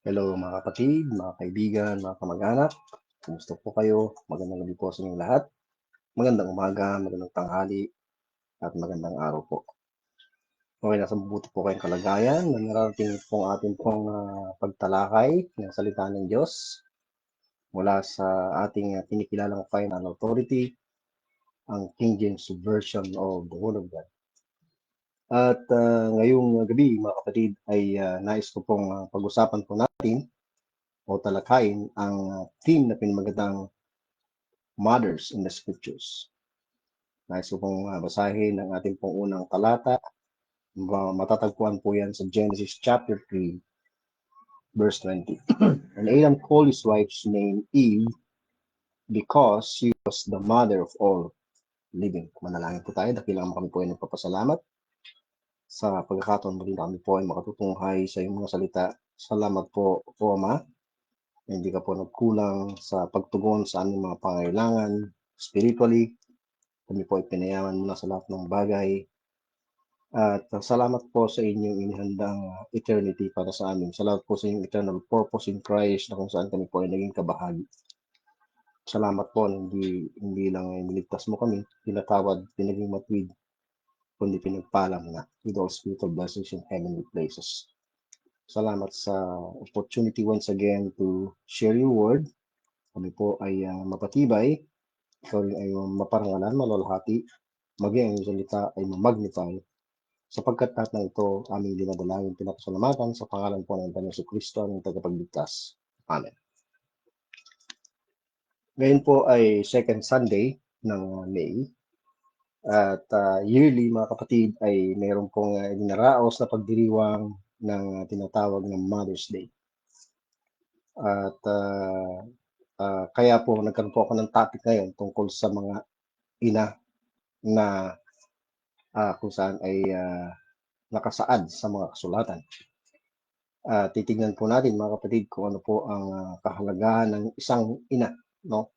Hello mga kapatid, mga kaibigan, mga kamag-anak. Kumusta po kayo? Magandang gabi po sa inyong lahat. Magandang umaga, magandang tanghali, at magandang araw po. Okay, nasa mabuti po kayong kalagayan na narating pong ating pong pagtalakay ng salita ng Diyos mula sa ating kinikilalang final authority, ang King James Version of the Word of God. At ngayong gabi mga kapatid ay nais ko pong pag-usapan po natin o talakayin ang theme na pinamagatang Mothers in the Scriptures. Nais ko pong basahin ang ating pong unang talata. Matatagpuan po yan sa Genesis chapter 3, verse 20. And Adam called his wife's name Eve because she was the mother of all living. Manalangin po tayo. Dakilang kami po ay nagpapasalamat sa pagkakataon mo rin kami po ay makatutunghay sa iyong mga salita. Salamat po, Ama. Hindi ka po nagkulang sa pagtugon sa aming mga pangailangan spiritually. Kami po ay pinayaman mo na sa lahat ng bagay. At salamat po sa inyong inihandang eternity para sa amin. Salamat po sa inyong eternal purpose in Christ na kung saan kami po ay naging kabahagi. Salamat po na hindi lang niligtas mo kami, pinatawad, pinaging matwid, kundi pinagpala mo na with all spiritual blessings in heavenly places. Salamat sa opportunity once again to share your word. Kami po ay mapatibay, ikaw rin ay maparangalan, malalahati, maging ang salita ay magnify. Sapagkat lahat ng ito aming dinadalangin pinakasalamatan sa pangalan po ng Panginoon Kristo ang tagapagligtas. Amen. Ngayon po ay second Sunday ng May at yearly mga kapatid ay mayroon pong inaraos na pagdiriwang ng tinatawag ng Mother's Day. At kaya po nagkaroon po ako ng topic ngayon tungkol sa mga ina na kung saan ay nakasaad sa mga kasulatan. Titignan po natin mga kapatid kung ano po ang kahalagahan ng isang ina, no?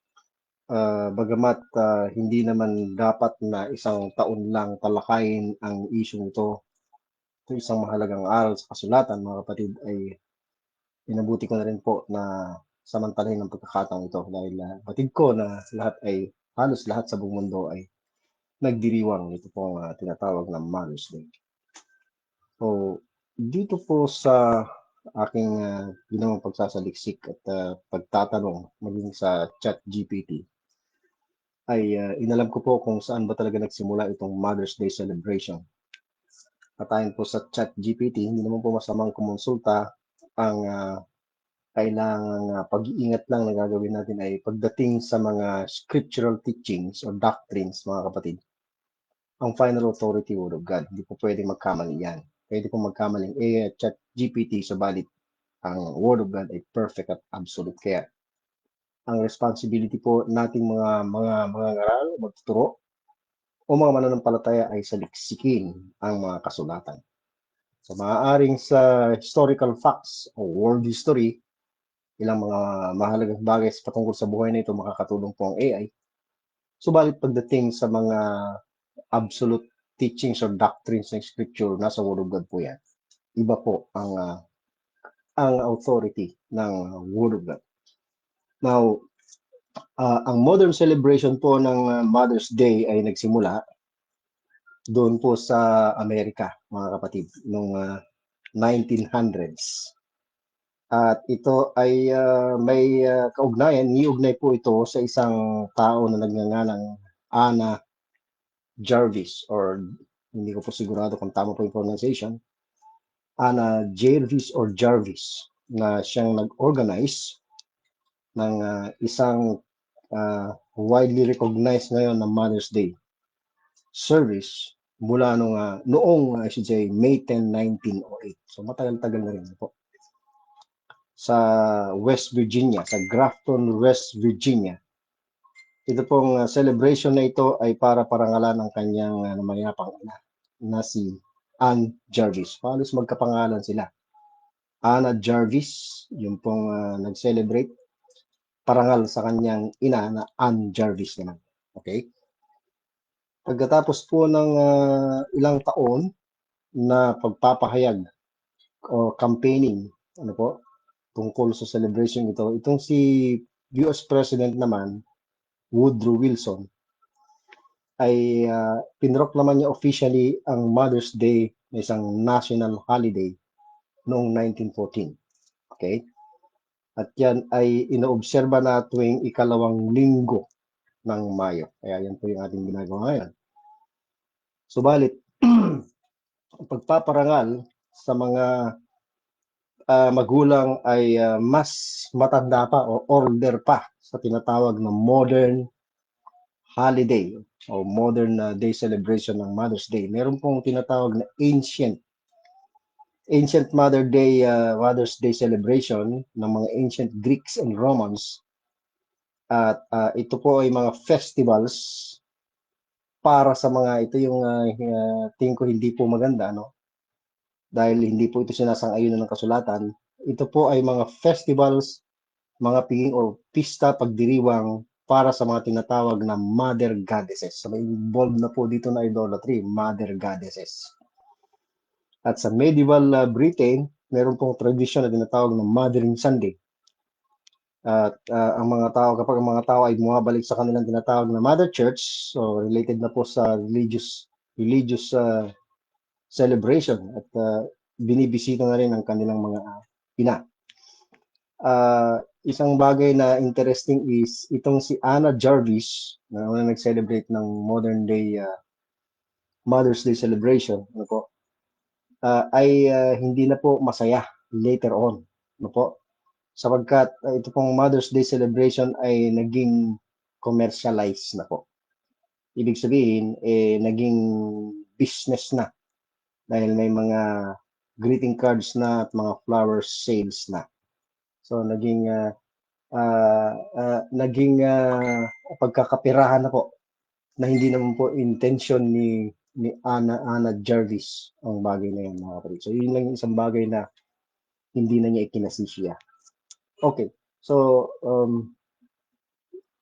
Bagamat hindi naman dapat na isang taon lang talakayin ang isyong ito, isang mahalagang aral sa kasulatan mga kapatid, ay inabuti ko na rin po na samantalahin ng pagkakataong ito dahil batid ko na halos lahat sa buong mundo ay nagdiriwang ito pong tinatawag na Mother's Day. So, dito po sa aking ginawang pagsasaliksik at pagtatanong maging sa ChatGPT ay inalam ko po kung saan ba talaga nagsimula itong Mother's Day celebration. At ayon po sa ChatGPT, hindi naman po masamang kumonsulta. Ang kailangang pag-iingat lang na gagawin natin ay pagdating sa mga scriptural teachings or doctrines mga kapatid. Ang final authority word of God, hindi po pwedeng magkamali yan. Pwede pong magkamaling ChatGPT, subalit ang Word of God ay perfect at absolute. Kaya ang responsibility po nating mga ngaral, magtuturo o mga mananampalataya ay saliksikin ang mga kasulatan. So maaaring sa historical facts o world history, ilang mga mahalagang bagay patungkol sa buhay na ito makakatulong po ang AI. Subalit pagdating sa mga absolute teachings or doctrines ng Scripture, nasa Word of God po yan. Iba po ang authority ng Word of God. Now, ang modern celebration po ng Mother's Day ay nagsimula doon po sa Amerika, mga kapatid, noong 1900s. At ito ay may kaugnayan, niugnay po ito sa isang tao na nagngangalang Anna Jarvis, or hindi ko po sigurado kung tama po yung pronunciation, Anna Jarvis or Jarvis, na siyang nag-organize ng isang widely recognized ngayon na Mother's Day service mula noong I should say May 10, 1908. So matagal-tagal na rin po. Sa West Virginia, sa Grafton, West Virginia. Ito pong celebration na ito ay para parangalan ng kanyang namayapang ina na si Ann Jarvis. Halos magkapangalan sila. Anna Jarvis, yung pong nag-celebrate, parangal sa kanyang ina na Ann Jarvis naman. Okay? Pagkatapos po ng ilang taon na pagpapahayag o campaigning, tungkol sa celebration ito. Itong si US President naman, Woodrow Wilson, ay pinroklaman niya officially ang Mother's Day na isang national holiday noong 1914. Okay? At yan ay inoobserba na tuwing ikalawang linggo ng Mayo. Kaya yan po yung ating ginagawa ngayon. Subalit, ang pagpaparangal sa mga magulang ay mas matanda pa o older pa sa tinatawag na modern holiday o modern day celebration ng Mother's Day. Meron pong tinatawag na ancient Mother's Day celebration ng mga ancient Greeks and Romans. At ito po ay mga festivals para sa mga, ito yung tingin ko hindi po maganda, no? Dahil hindi po ito sinasang-ayunan ng kasulatan. Ito po ay mga festivals, mga piging o pista pagdiriwang para sa mga tinatawag na mother goddesses. So may involved na po dito na idolatry, mother goddesses. At sa medieval Britain, meron pong tradition na tinatawag na Mothering Sunday. At ang mga tao, kapag ang mga tao ay bumabalik sa kanilang tinatawag na Mother Church, so related na po sa religious celebration at binibisita na rin ang kanilang mga ina. Isang bagay na interesting is itong si Anna Jarvis na nag-celebrate ng modern day Mother's Day celebration, ano po, ay hindi na po masaya later on, ano po, sapagkat ito pong Mother's Day celebration ay naging commercialized na po. Ibig sabihin, naging business na dahil may mga greeting cards na at mga flower sales na. So naging pagkakapirahan na po na hindi naman po intention ni Anna Jarvis ang bagay na yan, mga kapatid. So yun lang isang bagay na hindi na niya ikinasisya. Okay, so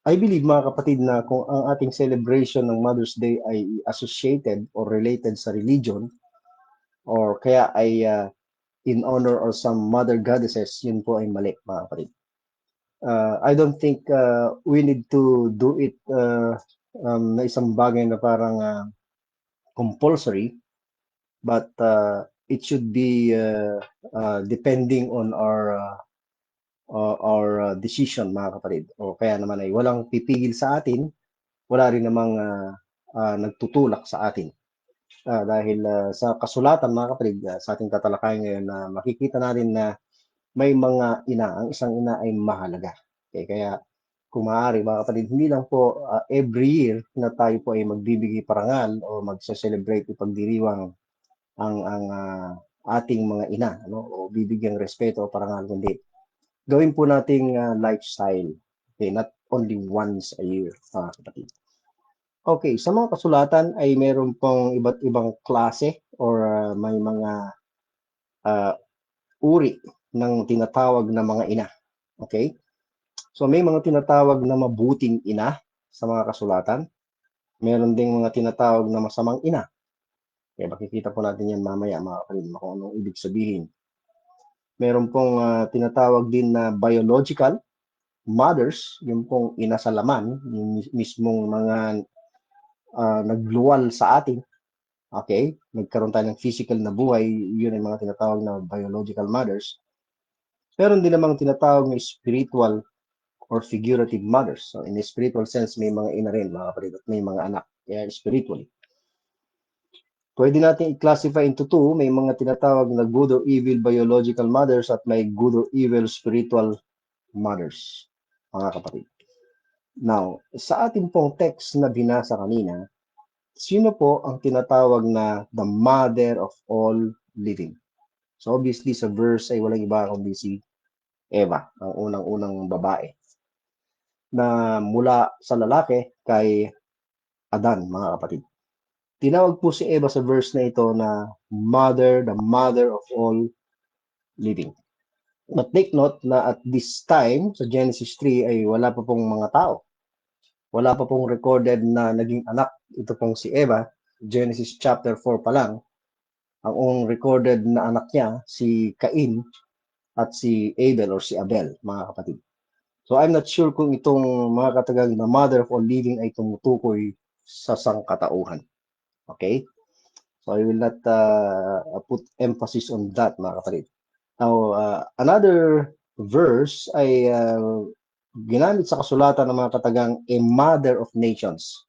I believe, mga kapatid, na kung ang ating celebration ng Mother's Day ay associated or related sa religion or kaya ay in honor or some mother goddesses, yun po ay mali, mga kapatid. I don't think we need to do it na isang bagay na parang compulsory, but it should be depending on our decision, mga kapatid. O kaya naman ay walang pipigil sa atin, wala rin namang nagtutulak sa atin. Dahil sa kasulatan, mga kapatid, sa ating tatalakayan ngayon, na makikita natin na may mga ina, ang isang ina ay mahalaga. Okay, kaya kung maaari, mga kapatid, hindi lang po every year na tayo po ay magbibigay parangal o magse-celebrate ipagdiriwang ang ating mga ina, ano, o bibigyang respeto o parangal, kundi gawin po nating lifestyle. Okay, not only once a year, mga kapatid. Okay, sa mga kasulatan ay meron pong iba't ibang klase or may mga uri ng tinatawag na mga ina. Okay? So may mga tinatawag na mabuting ina sa mga kasulatan. Meron ding mga tinatawag na masamang ina. Kaya makikita po natin yan mamaya, mga kapatid, kung anong ibig sabihin. Meron pong tinatawag din na biological mothers, yung pong ina sa laman, yung mismong mga nagluwal sa atin. Okay? Nagkaroon tayo ng physical na buhay, yun ay mga tinatawag na biological mothers. Meron din namang tinatawag na spiritual or figurative mothers. So in a spiritual sense, may mga ina rin, mga kapatid, at may mga anak. Kaya spiritually. Pwede natin i-classify into two. May mga tinatawag na good or evil biological mothers at may good or evil spiritual mothers, mga kapatid. Now, sa ating pong text na binasa kanina, sino po ang tinatawag na the mother of all living? So obviously sa verse ay walang iba kundi si Eva, ang unang-unang babae na mula sa lalaki kay Adan, mga kapatid. Tinawag po si Eva sa verse na ito na mother, the mother of all living. But take note na at this time, sa Genesis 3, ay wala pa pong mga tao. Wala pa pong recorded na naging anak. Ito pong si Eva, Genesis chapter 4 pa lang. Ang recorded na anak niya, si Cain, at si Abel or si Abel, mga kapatid. So I'm not sure kung itong mga katagang na mother of all living ay tumutukoy sa sangkatauhan. Okay? So I will not put emphasis on that, mga kapatid. Now, another verse ay ginamit sa kasulatan ng mga katagang a mother of nations,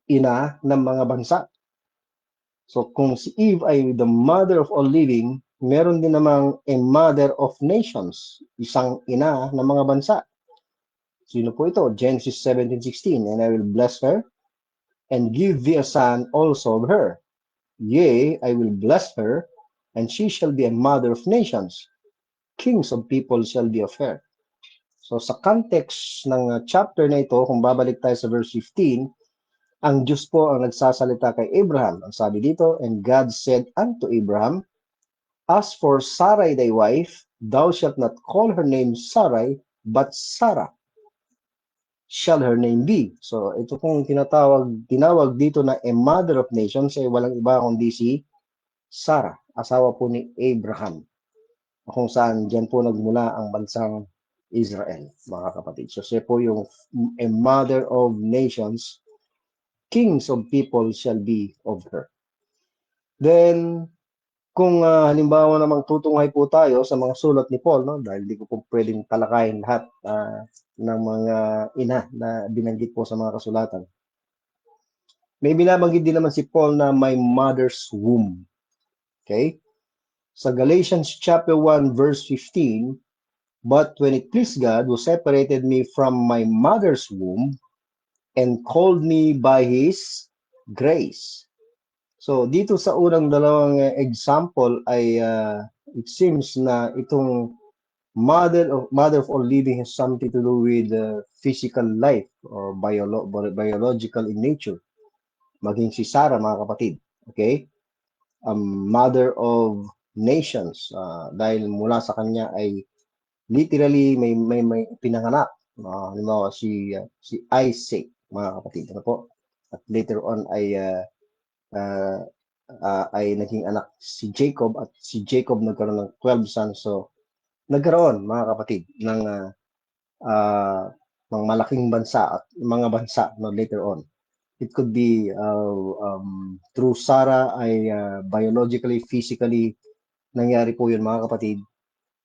ina ng mga bansa. So kung si Eve ay the mother of all living, meron din namang a mother of nations, isang ina ng mga bansa. Sino po ito? Genesis 17:16, and I will bless her and give thee a son also of her. Yea, I will bless her, and she shall be a mother of nations. Kings of people shall be of her. So sa context ng chapter na ito, kung babalik tayo sa verse 15, ang Diyos po ang nagsasalita kay Abraham. Ang sabi dito, and God said unto Abraham, as for Sarai thy wife, thou shalt not call her name Sarai, but Sarah shall her name be. So ito pong tinawag dito na a mother of nations ay walang iba kundi si Sarah, asawa po ni Abraham, kung saan diyan po nagmula ang bansang Israel, mga kapatid. So siya po yung a mother of nations, kings of people shall be of her. Then, kung halimbawa namang tutunghay po tayo sa mga sulat ni Paul, no, dahil di ko po pwedeng talakayin lahat ng mga ina na binanggit po sa mga kasulatan. May binabanggit din naman si Paul na my mother's womb. Okay? Sa Galatians chapter 1 verse 15, but when it pleased God who separated me from my mother's womb and called me by His grace. So dito sa unang dalawang example ay it seems na itong mother of all living has something to do with physical life or biological in nature. Maging si Sarah, mga kapatid. Okay? Mother of nations dahil mula sa kanya ay literally may pinanganak. Halimbawa si Isaac, mga kapatid. Ano po? At later on ay naging anak si Jacob at si Jacob nagkaroon ng 12 sons. So nagkaroon, mga kapatid, ng mga malaking bansa at mga bansa no, later on. It could be through Sarah ay biologically, physically nangyari po yun, mga kapatid.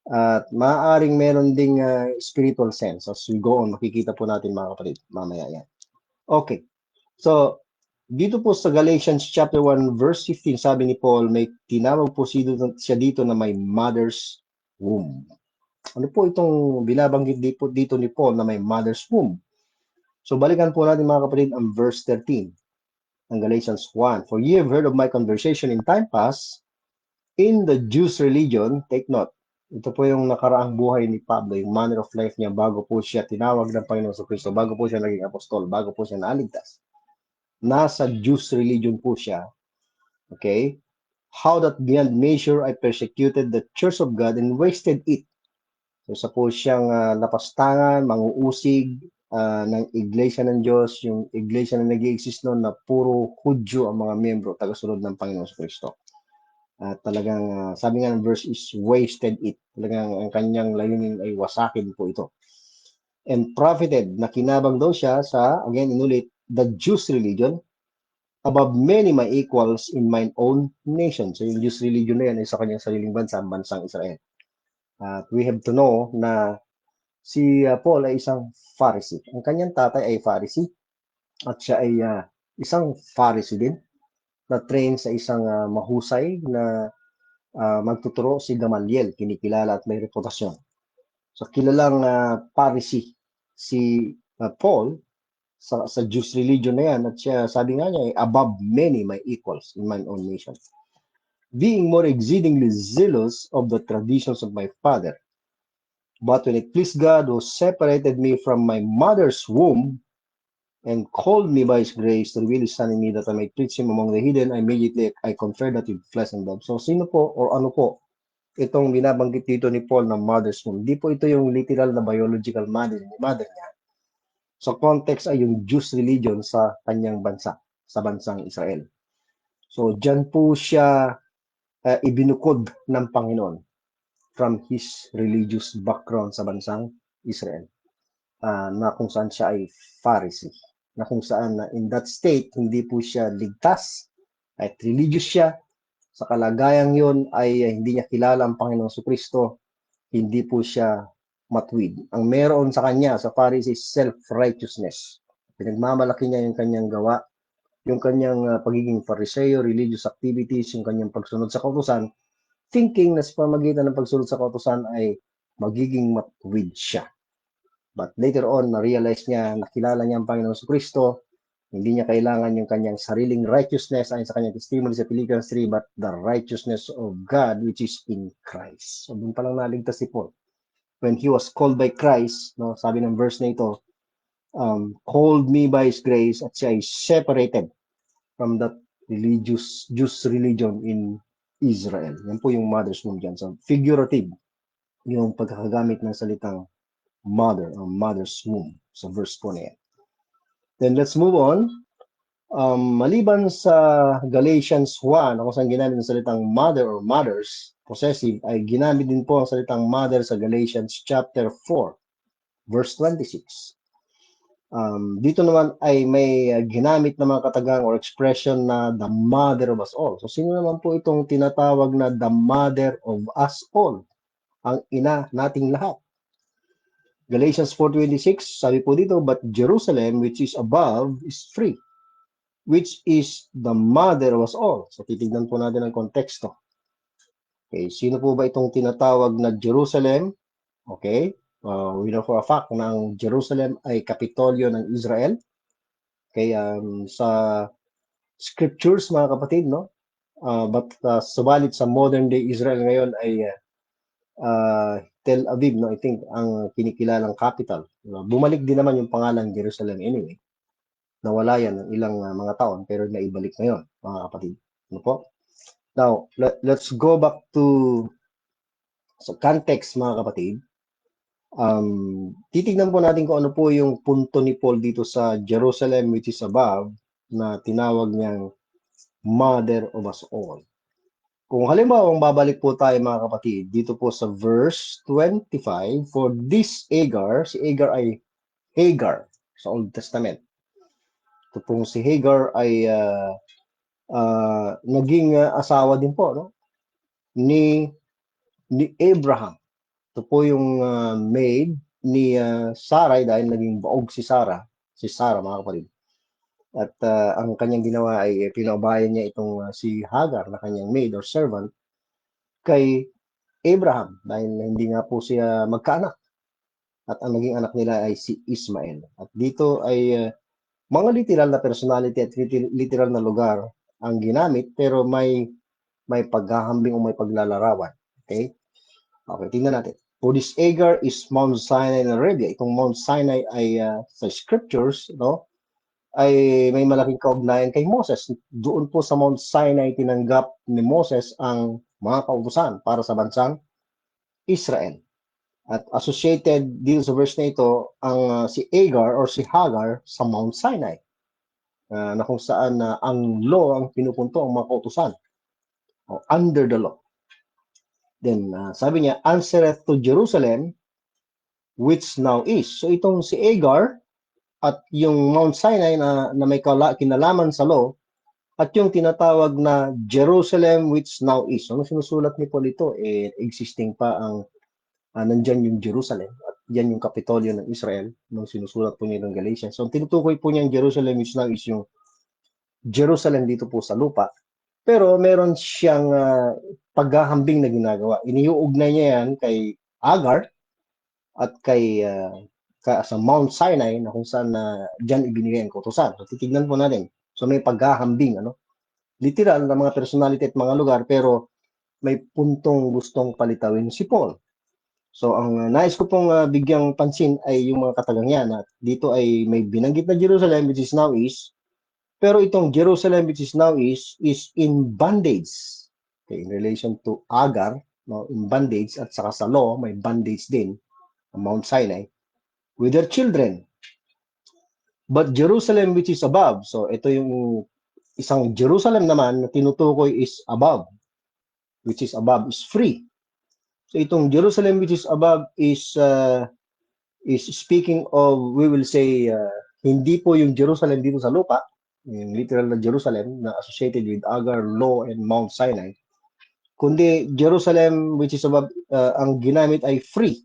At maaaring meron ding spiritual sense. As we go on, makikita po natin, mga kapatid, mamaya yan. Okay. So, dito po sa Galatians chapter 1 verse 15, sabi ni Paul, may tinawag po siya dito na may mother's womb. Ano po itong binabanggit dito ni Paul na may mother's womb? So balikan po natin, mga kapatid, ang verse 13 ng Galatians 1. For ye have heard of my conversation in time past in the Jews religion, take note, ito po yung nakaraang buhay ni Pablo, yung manner of life niya bago po siya tinawag ng Panginoon sa Kristo, bago po siya naging apostol, bago po siya naligtas. Nasa Jews religion po siya. Okay? How that beyond measure I persecuted the church of God and wasted it. So sa po siyang napastangan, manguusig ng iglesia ng Diyos, yung iglesia na nag-i-exist noon na puro Hudyo ang mga miyembro, tagasunod ng Panginoon sa Kristo. Talagang sabi nga ng verse is wasted it. Talagang ang kanyang layunin ay wasakin po ito. And profited, nakinabang daw siya sa, again, inulit, the Jews religion, above many my equals in mine own nation. So yung Jews religion na yan ay sa kanyang sariling bansa, bansang Israel. At we have to know na si Paul ay isang Pharisee. Ang kanyang tatay ay Pharisee at siya ay isang Pharisee din na train sa isang mahusay na magtuturo, si Gamaliel, kinikilala at may reputasyon. So kilalang Pharisee si Paul sa Jews religion na yan at siya, sabi nga niya, above many my equals in mine own nation. Being more exceedingly zealous of the traditions of my father. But when it pleased God who separated me from my mother's womb and called me by His grace to reveal His Son in me that I might preach Him among the hidden, immediately I conferred that with flesh and blood. So sino po or ano po itong binabanggit dito ni Paul na mother's womb? Hindi po ito yung literal na biological mother niya. So context ay yung Jews religion sa kanyang bansa, sa bansang Israel. So diyan po siya ibinukod ng Panginoon. from his religious background sa bansang Israel, na kung saan siya ay Pharisee, na kung saan in that state hindi po siya ligtas at religious siya. Sa kalagayang yon ay hindi niya kilala ang Panginoong Jesucristo, hindi po siya matuwid. Ang meron sa kanya, sa Pharisee, is self-righteousness. Pinagmamalaki niya yung kanyang gawa, yung kanyang pagiging Phariseo, religious activities, yung kanyang pagsunod sa kautusan, thinking na sa pamagitan ng pagsunod sa kautusan ay magiging matuwid siya. But later on, na-realize niya, nakilala niya ang Panginoong Jesucristo, hindi niya kailangan yung kanyang sariling righteousness ayon sa kanyang testimony sa Philippians 3, but the righteousness of God which is in Christ. So, doon pa lang naligtas si Paul. When he was called by Christ, no, sabi ng verse na ito, called me by His grace, at siya ay separated from that religious Jews religion in Israel. Yan po yung mother's womb dyan. So, figurative yung pagkakagamit ng salitang mother or mother's womb sa verse po na yan. Then let's move on. Maliban sa Galatians 1, kung saan ginamit ang salitang mother or mothers, possessive, ay ginamit din po ang salitang mother sa Galatians chapter 4, verse 26. Dito naman ay may ginamit na mga katagang or expression na the mother of us all. So, sino naman po itong tinatawag na the mother of us all? Ang ina nating lahat. Galatians 4:26, sabi po dito, but Jerusalem which is above is free, which is the mother of us all. So, titignan po natin ang konteksto. Okay, sino po ba itong tinatawag na Jerusalem? Okay, we know for a fact na ang Jerusalem ay kapitolyo ng Israel. Okay, sa scriptures, mga kapatid, no? But subalit sa modern day Israel ngayon ay Tel Aviv, no, I think, ang kinikilalang capital. Bumalik din naman yung pangalan Jerusalem anyway. Nawala yan ng ilang mga taon, pero naibalik ngayon, mga kapatid. Ano po? Now, let's go back to sa context, mga kapatid. Titignan po natin kung ano po yung punto ni Paul dito sa Jerusalem which is above, na tinawag niyang mother of us all. Kung halimbawa, babalik po tayo, mga kapatid, dito po sa verse 25, for this Hagar, si Hagar ay Hagar sa Old Testament. Ito pong si Hagar ay naging asawa din po, no? ni Abraham. Ito po yung maid ni Sarai dahil naging baog si Sarah, mga kapatid. At ang kanyang ginawa ay pinaubayan niya itong si Hagar na kanyang maid or servant kay Abraham dahil hindi nga po siya magkaanak. At ang naging anak nila ay si Ismael. At dito ay mga literal na personality at literal na lugar ang ginamit, pero may paghahambing o may paglalarawan. Okay? Okay, tingnan natin. For this Hagar is Mount Sinai in Arabia. Itong Mount Sinai ay sa scriptures, no, ay may malaking kaugnayan kay Moses. Doon po sa Mount Sinai tinanggap ni Moses ang mga kautusan para sa bansang Israel. At associated dito sa verse na ito ang si Hagar or si Hagar sa Mount Sinai, na kung saan ang law ang pinupunto, ang mga kautusan, under the law. Then sabi niya, answereth to Jerusalem which now is. So itong si Hagar at yung Mount Sinai na may kinalaman sa law, at yung tinatawag na Jerusalem which now is. Ano sinusulat ni Paul ito? Existing pa ang nandyan yung Jerusalem at yan yung kapitolyo ng Israel nung sinusulat po niya ng Galatians. So tinutukoy po niya yung Jerusalem which now is yung Jerusalem dito po sa lupa. Pero meron siyang paghahambing na ginagawa. Iniuugnay niya yan kay Hagar at kay sa Mount Sinai na kung saan dyan ibinigay ang kautusan. So titignan po natin. So may paghahambing, ano? Literal na mga personality at mga lugar, pero may puntong gustong palitawin si Paul. So ang nais ko pong bigyang pansin ay yung mga katagang yan. At dito ay may binanggit na Jerusalem which is now is, pero itong Jerusalem which is now is in bondage. Okay, in relation to Hagar, no, in bondage, at saka sa law may bondage din, Mount Sinai, with their children. But Jerusalem which is above, so ito yung isang Jerusalem naman na tinutukoy is above, which is above is free. So itong Jerusalem which is above is speaking of, we will say, hindi po yung Jerusalem dito sa lupa, yung literal na Jerusalem na associated with Agar, Law, and Mount Sinai, kundi Jerusalem which is above, ang ginamit ay free,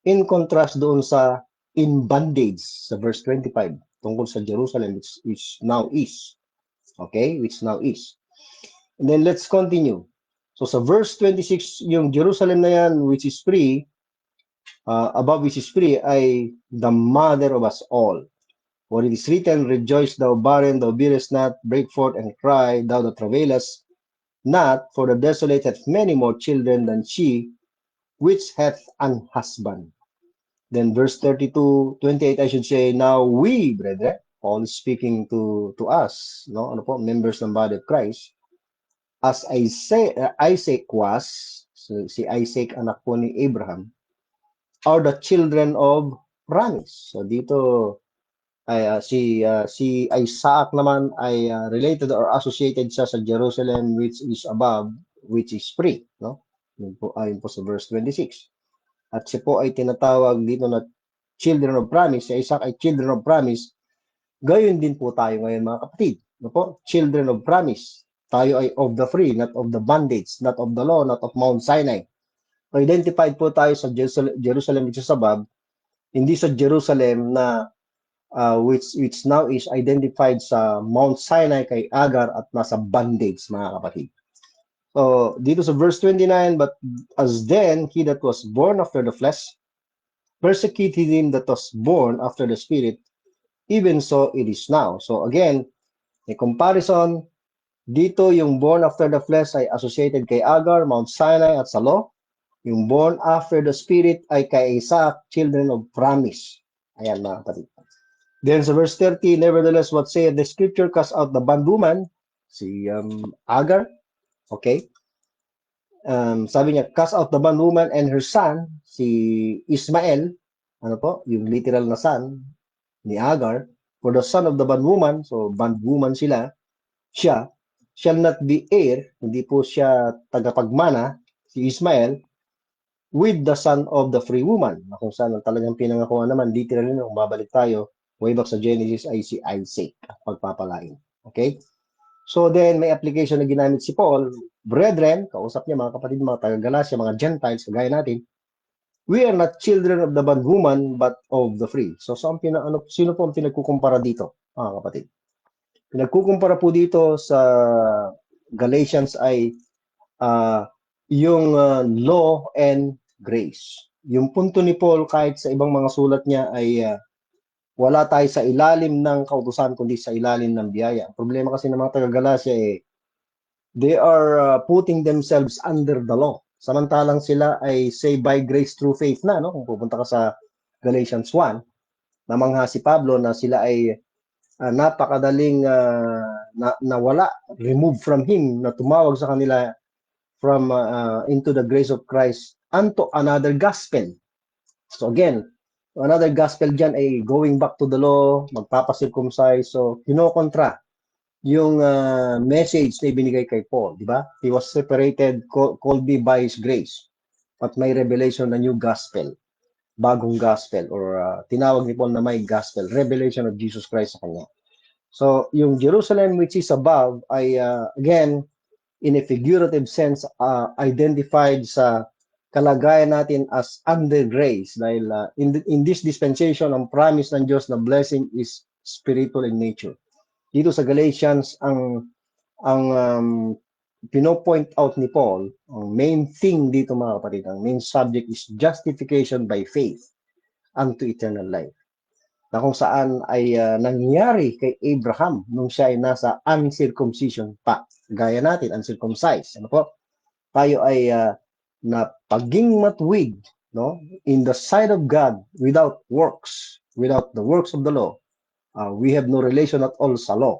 in contrast doon sa in bondage sa verse 25 tungkol sa Jerusalem which now is. Okay? Which now is. And then let's continue. So sa verse 26, yung Jerusalem na yan which is free, above which is free, ay the mother of us all. For it is written, Rejoice thou barren, thou bearest not, break forth and cry, thou that travailest not, for the desolate hath many more children than she which hath an husband. Then verse 32, 28, I should say, now we, brethren, Paul is speaking to us, no? Ano po, members ng body of Christ, as Isaac was, so si Isaac anak po ni Abraham, are the children of promise. So dito ay si Isaac naman ay related or associated siya sa Jerusalem which is above, which is free, no? Yun po ayon po sa verse 26. At siya po ay tinatawag dito na children of promise. Si Isaac ay children of promise. Gayon din po tayo ngayon mga kapatid, no po? Children of promise. Tayo ay of the free, not of the bondage, not of the law, not of Mount Sinai. So identified po tayo sa Jerusalem which is above, hindi sa Jerusalem na which now is identified sa Mount Sinai kay Agar at nasa bondage, mga kapatid. So, dito sa verse 29, but as then he that was born after the flesh persecuted him that was born after the spirit, even so it is now. So again, a comparison, dito yung born after the flesh ay associated kay Agar, Mount Sinai at sa law. Yung born after the spirit ay kay Isaac, children of promise. Ayan mga kapatid. Then sa verse 30, nevertheless, what saith the scripture, cast out the bondwoman, si Agar, okay? Sabi niya, cast out the bondwoman and her son, si Ismael, ano po, yung literal na son ni Agar, for the son of the bondwoman, so bondwoman siya, shall not be heir, hindi po siya tagapagmana, si Ismael, with the son of the free woman, na kung saan talagang pinangakuan naman, literally, kung babalik tayo, way back sa Genesis ay si Isaac, pagpapalain. Okay? So then, may application na ginamit si Paul, brethren, kausap niya mga kapatid, mga taga-Galacia, mga Gentiles, kagaya natin, we are not children of the bondwoman, but of the free. So, sino po ang pinagkukumpara dito, mga kapatid? Pinagkukumpara po dito sa Galatians ay yung law and grace. Yung punto ni Paul, kahit sa ibang mga sulat niya ay wala tayo sa ilalim ng kautusan, kundi sa ilalim ng biyaya. Ang problema kasi ng mga taga-Galacia they are putting themselves under the law. Samantalang sila ay saved by grace through faith na, no? Kung pupunta ka sa Galatians 1, namangha si Pablo na sila ay napakadaling nawala, removed from him, na tumawag sa kanila from into the grace of Christ unto another gospel. So again, another gospel dyan ay going back to the law, magpapacircumcise. So, kinokontra yung message na ibinigay kay Paul, di ba? He was separated, called me by His grace. But may revelation na new gospel, bagong gospel, or tinawag ni Paul na may gospel, revelation of Jesus Christ sa kanya. So, yung Jerusalem which is above ay, again, in a figurative sense, identified sa kalagayan natin as under grace dahil in this dispensation ang promise ng Diyos na blessing is spiritual in nature. Dito sa Galatians ang pino-point out ni Paul, ang main thing dito mga kapatid, ang main subject is justification by faith unto eternal life. Na kung saan ay nangyari kay Abraham nung siya ay nasa uncircumcision pa. Gaya natin, uncircumcised. Ano po? Tayo ay na paging matuwid, no, in the sight of God without works, without the works of the law, we have no relation at all sa law.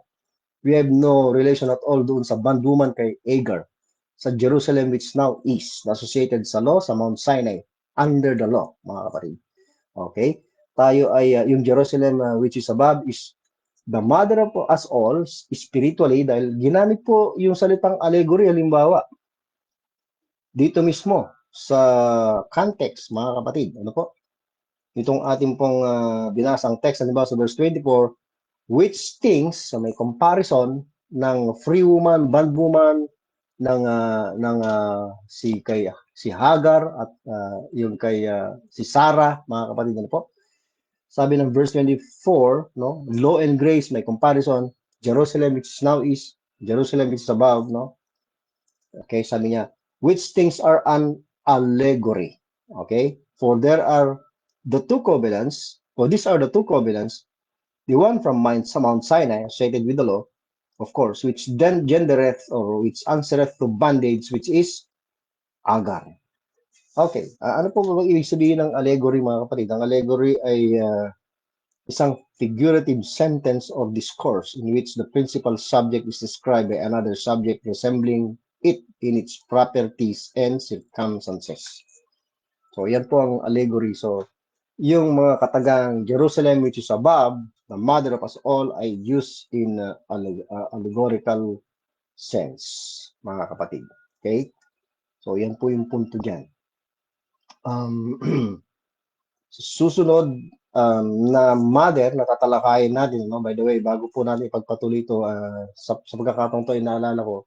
We have no relation at all doon sa bondwoman kay Agar, sa Jerusalem which now is associated sa law, sa Mount Sinai, under the law, mga kapatid. Okay? Tayo ay, yung Jerusalem which is above is the mother of us all, spiritually, dahil ginamit po yung salitang allegory, halimbawa, dito mismo sa context, mga kapatid. Ano po? Itong ating pong binasang text, halimbawa sa verse 24, which things, sa may comparison ng free woman, bondwoman, ng si Hagar at yung kay si Sarah, mga kapatid, ano po? Sabi ng verse 24, no? Law and grace, may comparison. Jerusalem which now is, Jerusalem which is above, no? Okay, sabi niya, which things are an allegory. Okay? For there are the two covenants, for these are the two covenants, the one from Mount Sinai, associated with the law, of course, which then gendereth or which answereth to bondage, which is Agar. Okay, ano po ba ibig sabihin ng allegory, mga kapatid? Ang allegory ay isang figurative sentence or discourse in which the principal subject is described by another subject resembling it in its properties and circumstances. So, yan po ang allegory. So, yung mga katagang Jerusalem which is above, the mother of us all, ay used in allegorical sense, mga kapatid. Okay? So, yan po yung punto dyan. Susunod na mother na tatalakayin natin, no? By the way, bago po natin ipagpatuloy ito, sa pagkakataon to, inaalala ko,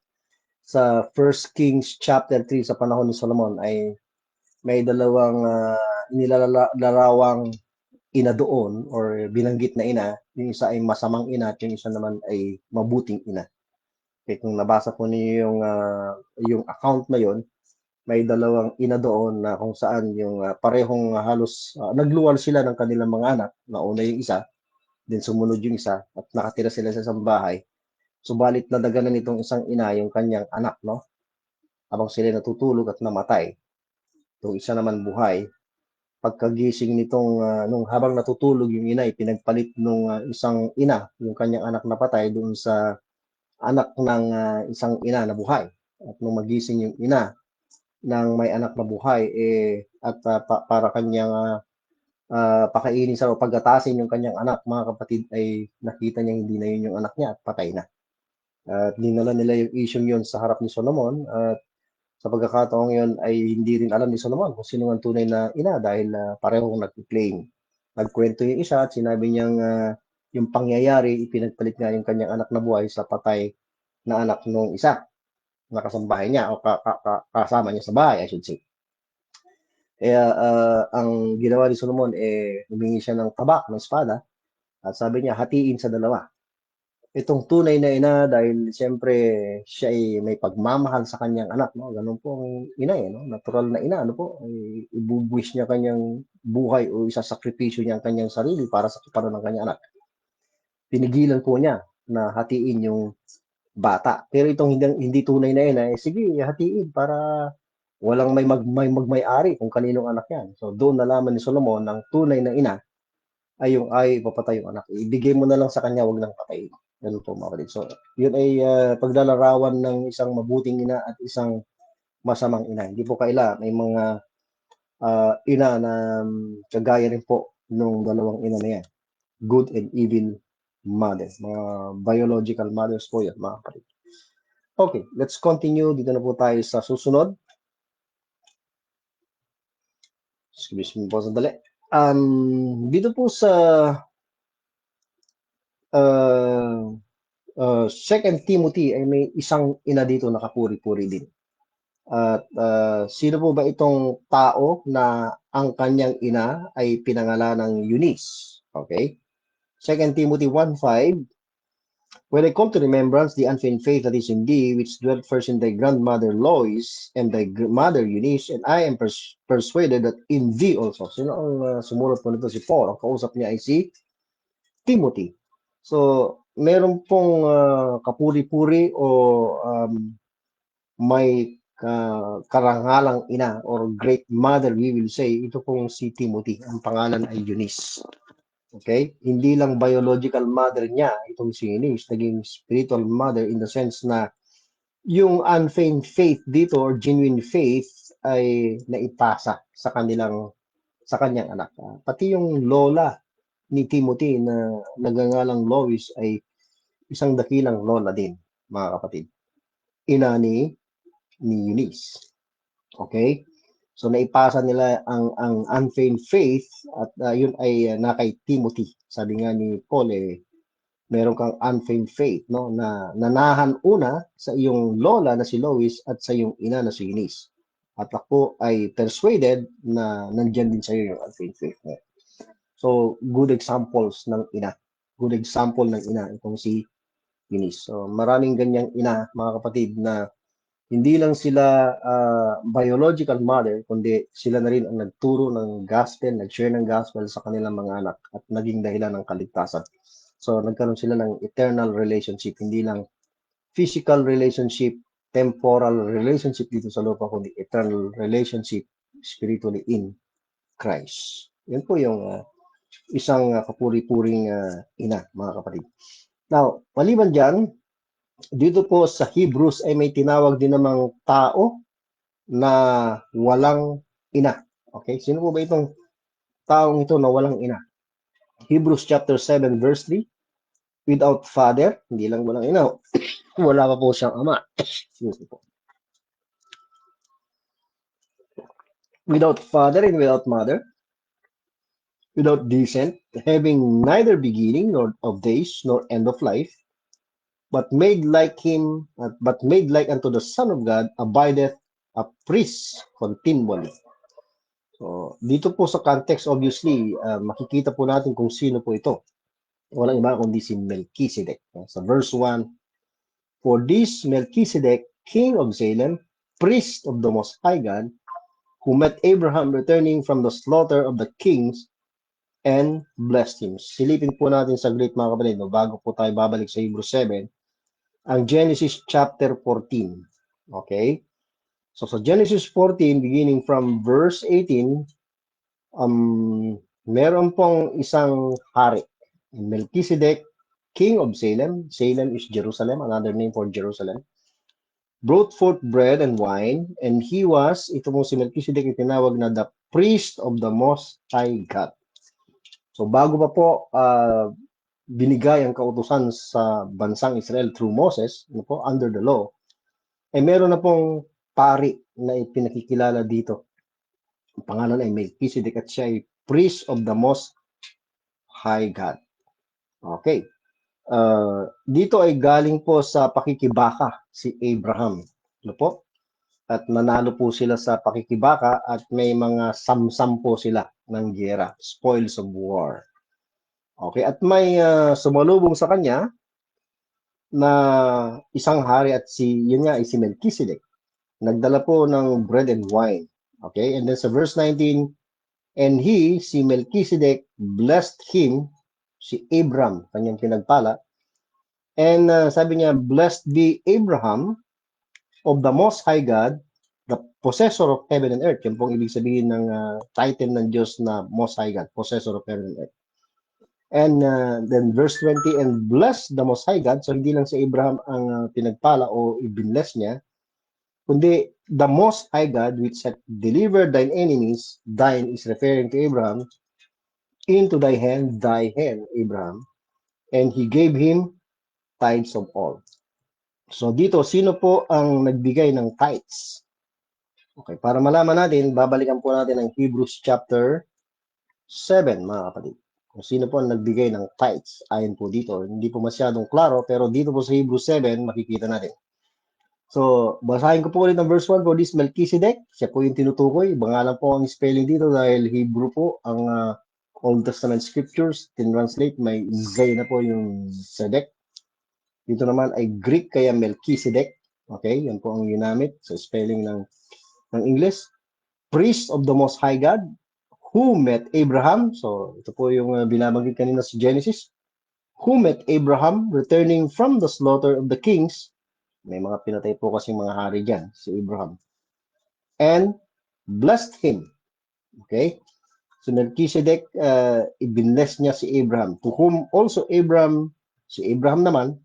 sa 1 Kings chapter 3 sa panahon ni Solomon ay may dalawang nilalarawang ina doon or binanggit na ina. Yung isa ay masamang ina at yung isa naman ay mabuting ina. Okay, kung nabasa po niyo yung account na yon, may dalawang ina doon na kung saan yung parehong halos nagluwal sila ng kanilang mga anak. Nauna yung isa, then sumunod yung isa at nakatira sila sa isang bahay. Subalit nadaganan nitong isang ina yung kanyang anak, no? Habang sila natutulog at namatay. Yung isa naman buhay. Pagkagising nitong nung habang natutulog yung ina, pinagpalit nung isang ina yung kanyang anak na patay doon sa anak ng isang ina na buhay. At nung magising yung ina ng may anak na buhay at para kanyang pakainin sa o pagatasin yung kanyang anak, mga kapatid, ay nakita niya hindi na yun yung anak niya at patay na. At dinala nila yung issue yun sa harap ni Solomon at sa pagkakataong yun ay hindi rin alam ni Solomon kung sino ang tunay na ina dahil parehong nag-claim. Nagkwento yung isa at sinabi niyang yung pangyayari, ipinagpalit nga yung kanyang anak na buhay sa patay na anak nung isa na kasambahay niya o kasama niya sa bahay, I should say. Kaya ang ginawa ni Solomon, humingi siya ng tabak, ng espada, at sabi niya, hatiin sa dalawa. Itong tunay na ina, dahil siyempre siya ay may pagmamahal sa kanyang anak, no? Ganun po ang ina, no? Natural na ina, ano po? Ibubuwis niya kanyang buhay o isasakripisyo niya ang kanyang sarili para sa kapanan ng kanyang anak. Pinigilan po niya na hatiin yung bata. Pero itong hindi tunay na ina, sige, hatiin para walang magmay-ari kung kaninong anak yan. So doon nalaman ni Solomon ng tunay na ina ay yung ay ipapatay yung anak. Ibigay mo na lang sa kanya, wag nang patayin. Ganun po, mga kapatid. So yun ay paglalarawan ng isang mabuting ina at isang masamang ina. Hindi po kaila, may mga ina na kagaya rin po nung dalawang ina na yan. Good and evil mothers. Mga biological mothers po yan, mga kapatid. Okay, let's continue. Dito na po tayo sa susunod. Excuse me po sandali. Dito po sa 2 Timothy ay may isang ina dito nakapuri-puri din. At sino po ba itong tao na ang kanyang ina ay pinangalan ng Eunice? Okay? 2 Timothy 1:5, when I call to remembrance the unfeigned faith that is in thee, which dwelt first in thy grandmother Lois and thy mother Eunice, and I am persuaded that in thee also. Sino ang sumulat po nito? Si Paul. Ang kausap niya ay si Timothy. So, meron pong kapuri-puri o may karangalang ina or great mother, we will say. Ito pong si Timothy. Ang pangalan ay Eunice. Okay? Hindi lang biological mother niya, itong si Eunice, naging spiritual mother in the sense na yung unfeigned faith dito or genuine faith ay naipasa sa kanyang anak. Pati yung lola ni Timothy na nagangalang Lois ay isang dakilang lola din, mga kapatid. Ina ni Eunice. Okay? So naipasa nila ang unfeigned faith at yun ay na kay Timothy. Sabi nga ni Paul meron kang unfeigned faith, no, na nanahan una sa iyong lola na si Lois at sa iyong ina na si Eunice. At ako ay persuaded na nandiyan din sa iyo yung unfeigned faith mo. So good examples ng ina. Good example ng ina itong si Eunice. So maraming ganyang ina, mga kapatid, na hindi lang sila biological mother, kundi sila na rin ang nagturo ng gospel, nag-share ng gospel sa kanilang mga anak at naging dahilan ng kaligtasan. So, nagkaroon sila ng eternal relationship, hindi lang physical relationship, temporal relationship dito sa lupa, kundi eternal relationship spiritually in Christ. Yan po yung isang kapuri-puring ina, mga kapatid. Now, maliban dyan, dito po sa Hebrews ay may tinawag din namang tao na walang ina. Okay? Sino po ba itong taong ito na walang ina? Hebrews chapter 7 verse 3. Without father, hindi lang walang ina. Wala pa po siyang ama. Excuse me po. Without father and without mother, without descent, having neither beginning nor of days nor end of life, but made like unto the Son of God, abideth a priest continually. So, dito po sa context, obviously, makikita po natin kung sino po ito. Walang iba kundi si Melchizedek. Sa verse 1, for this Melchizedek, king of Salem, priest of the Most High God, who met Abraham returning from the slaughter of the kings and blessed him. Silipin po natin saglit, mga kapatid, no, bago po tayo babalik sa Hebrews 7, ang Genesis chapter 14. Okay? So sa Genesis 14, beginning from verse 18, meron pong isang hari, Melchizedek, king of Salem. Salem is Jerusalem, another name for Jerusalem. Brought forth bread and wine, and he was, ito mo si Melchizedek, itinawag na the priest of the Most High God. So bago pa po binigay ang kautusan sa bansang Israel through Moses, po, under the law, ay meron na pong pari na ipinakikilala dito. Ang pangalan ay Melchizedek at siya ay priest of the Most High God. Okay. Dito ay galing po sa pakikibaka si Abraham. Ano po? At nanalo po sila sa pakikibaka at may mga samsam po sila ng giyera, spoils of war. Okay, at may sumalubong sa kanya na isang hari at yun nga ay si Melchizedek. Nagdala po ng bread and wine. Okay, and then sa verse 19, and he, si Melchizedek, blessed him, si Abram, kanyang pinagpala, and sabi niya, blessed be Abraham of the Most High God, the possessor of heaven and earth. Yan pong ibig sabihin ng title ng Diyos na Most High God, possessor of heaven and earth. And then verse 20, and bless the Most High God. So hindi lang si Abraham ang pinagpala o ibinless niya, kundi the Most High God which hath delivered thine enemies, thine is referring to Abraham, into thy hand, Abraham, and he gave him tithes of all. So dito, sino po ang nagbigay ng tithes? Okay, para malaman natin, babalikan po natin ang Hebrews chapter 7, mga kapatid. Kung sino po ang nagbigay ng tithes, ayon po dito. Hindi po masyadong klaro, pero dito po sa Hebrews 7, makikita natin. So, basahin ko po ulit ang verse 1 for this Melchizedek. Siya po yung tinutukoy. Bangalan po ang spelling dito dahil Hebrew po ang Old Testament scriptures. Tinranslate, may zay na po yung Sedek. Dito naman ay Greek, kaya Melchizedek. Okay, yan po ang ginamit sa spelling ng English. Priest of the Most High God, who met Abraham. So, ito po yung binabanggit kanina sa Genesis. Who met Abraham returning from the slaughter of the kings. May mga pinatay po kasing mga hari dyan, si Abraham. And blessed him. Okay? So, Melchizedek, ibinless niya si Abraham. To whom also si Abraham naman,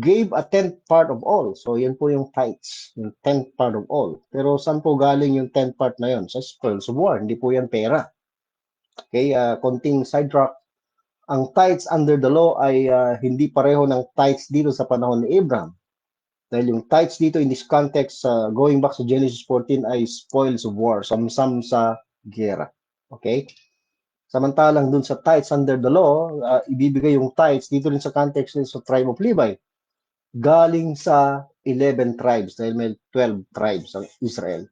gave a 10th part of all. So, yan po yung tithes, yung 10th part of all. Pero saan po galing yung 10th part na yon? Sa spoils of war. Hindi po yan pera. Okay, konting sidetrack. Ang tithes under the law ay hindi pareho ng tithes dito sa panahon ni Abraham. Dahil yung tithes dito in this context, going back sa Genesis 14, ay spoils of war, samsam sa gera. Okay? Samantalang dun sa tithes under the law, ibibigay yung tithes dito rin sa context din sa tribe of Levi. Galing sa 11 tribes, dahil may 12 tribes ang Israel.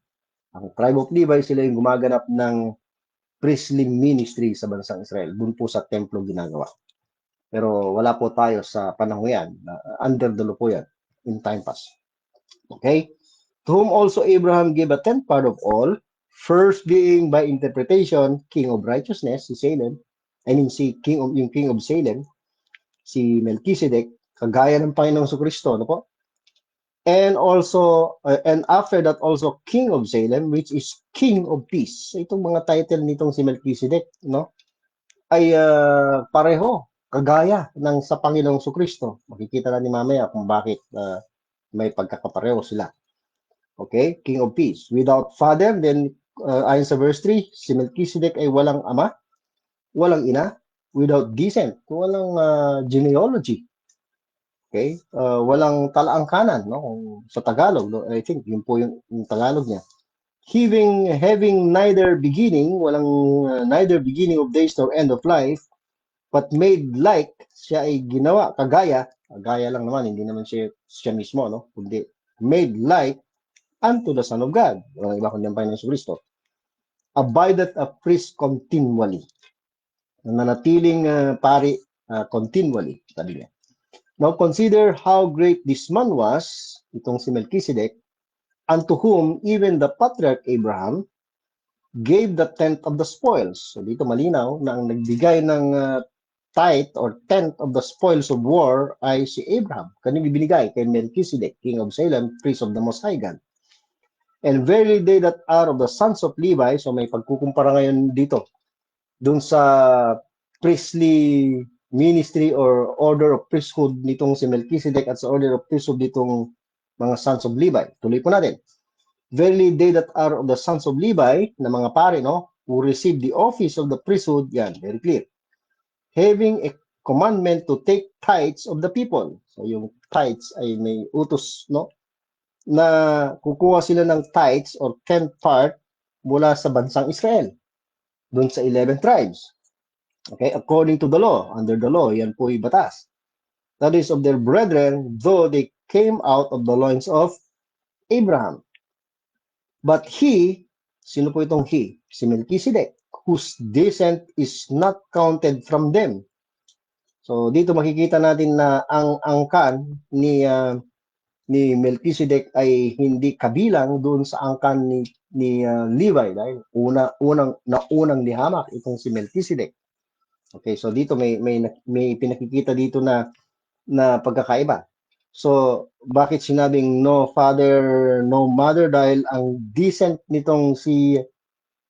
Ang tribe of Levi, sila yung gumaganap ng priestly ministry sa bansang Israel. Doon po sa templo ginagawa. Pero wala po tayo sa panahon yan. Under the law po yan. In time past. Okay? To whom also Abraham gave a tenth part of all, first being by interpretation, king of righteousness, si Salem. I mean, yung king of Salem, si Melchizedek, kagaya ng Panginoong Kristo, ano po? And also, and after that also king of Salem, which is king of peace. Itong mga title nitong si Melchizedek, no? Ay pareho, kagaya ng sa Panginoong Kristo. Makikita na ni mamaya kung bakit may pagkakapareho sila. Okay? King of peace. Without father, then ayon sa verse 3, si Melchizedek ay walang ama, walang ina, without descent, walang genealogy. Okay? Walang talaang kanan, no? Kung sa Tagalog, no? I think yun po yung Tagalog niya. Having neither beginning, walang neither beginning of days nor end of life, but made like, siya ay ginawa kagaya lang naman, hindi naman siya mismo, no? Kundi made like unto the Son of God. Walang iba kundi ang Panginoon Kristo. Abideth a priest continually. Nanatiling pari continually, sabi niya. Now consider how great this man was, itong si Melchizedek, unto whom even the patriarch Abraham gave the tenth of the spoils. So dito malinaw na ang nagbigay ng tithe or tenth of the spoils of war ay si Abraham. Kanino binigay? Kay Melchizedek, king of Salem, priest of the Most High God. And verily they that are of the sons of Levi, so may pagkukumpara ngayon dito, dun sa priestly ministry or order of priesthood nitong si Melchizedek at sa order of priesthood nitong mga sons of Levi. Tuloy po natin. Verily they that are of the sons of Levi, na mga pare, no, who receive the office of the priesthood, yan, very clear. Having a commandment to take tithes of the people. So yung tithes ay may utos, no, na kukuha sila ng tithes or 10th part mula sa bansang Israel, doon sa 11 tribes. Okay, according to the law, under the law, yan po yung batas. That is of their brethren, though they came out of the loins of Abraham. But he, sino po itong he? Si Melchizedek, whose descent is not counted from them. So dito makikita natin na ang angkan ni Melchizedek ay hindi kabilang doon sa angkan ni Levi dahil unang lihamak itong si Melchizedek. Okay, so dito may pinakikita dito na pagkakaiba. So, bakit sinabing no father, no mother? Dahil ang descent nitong si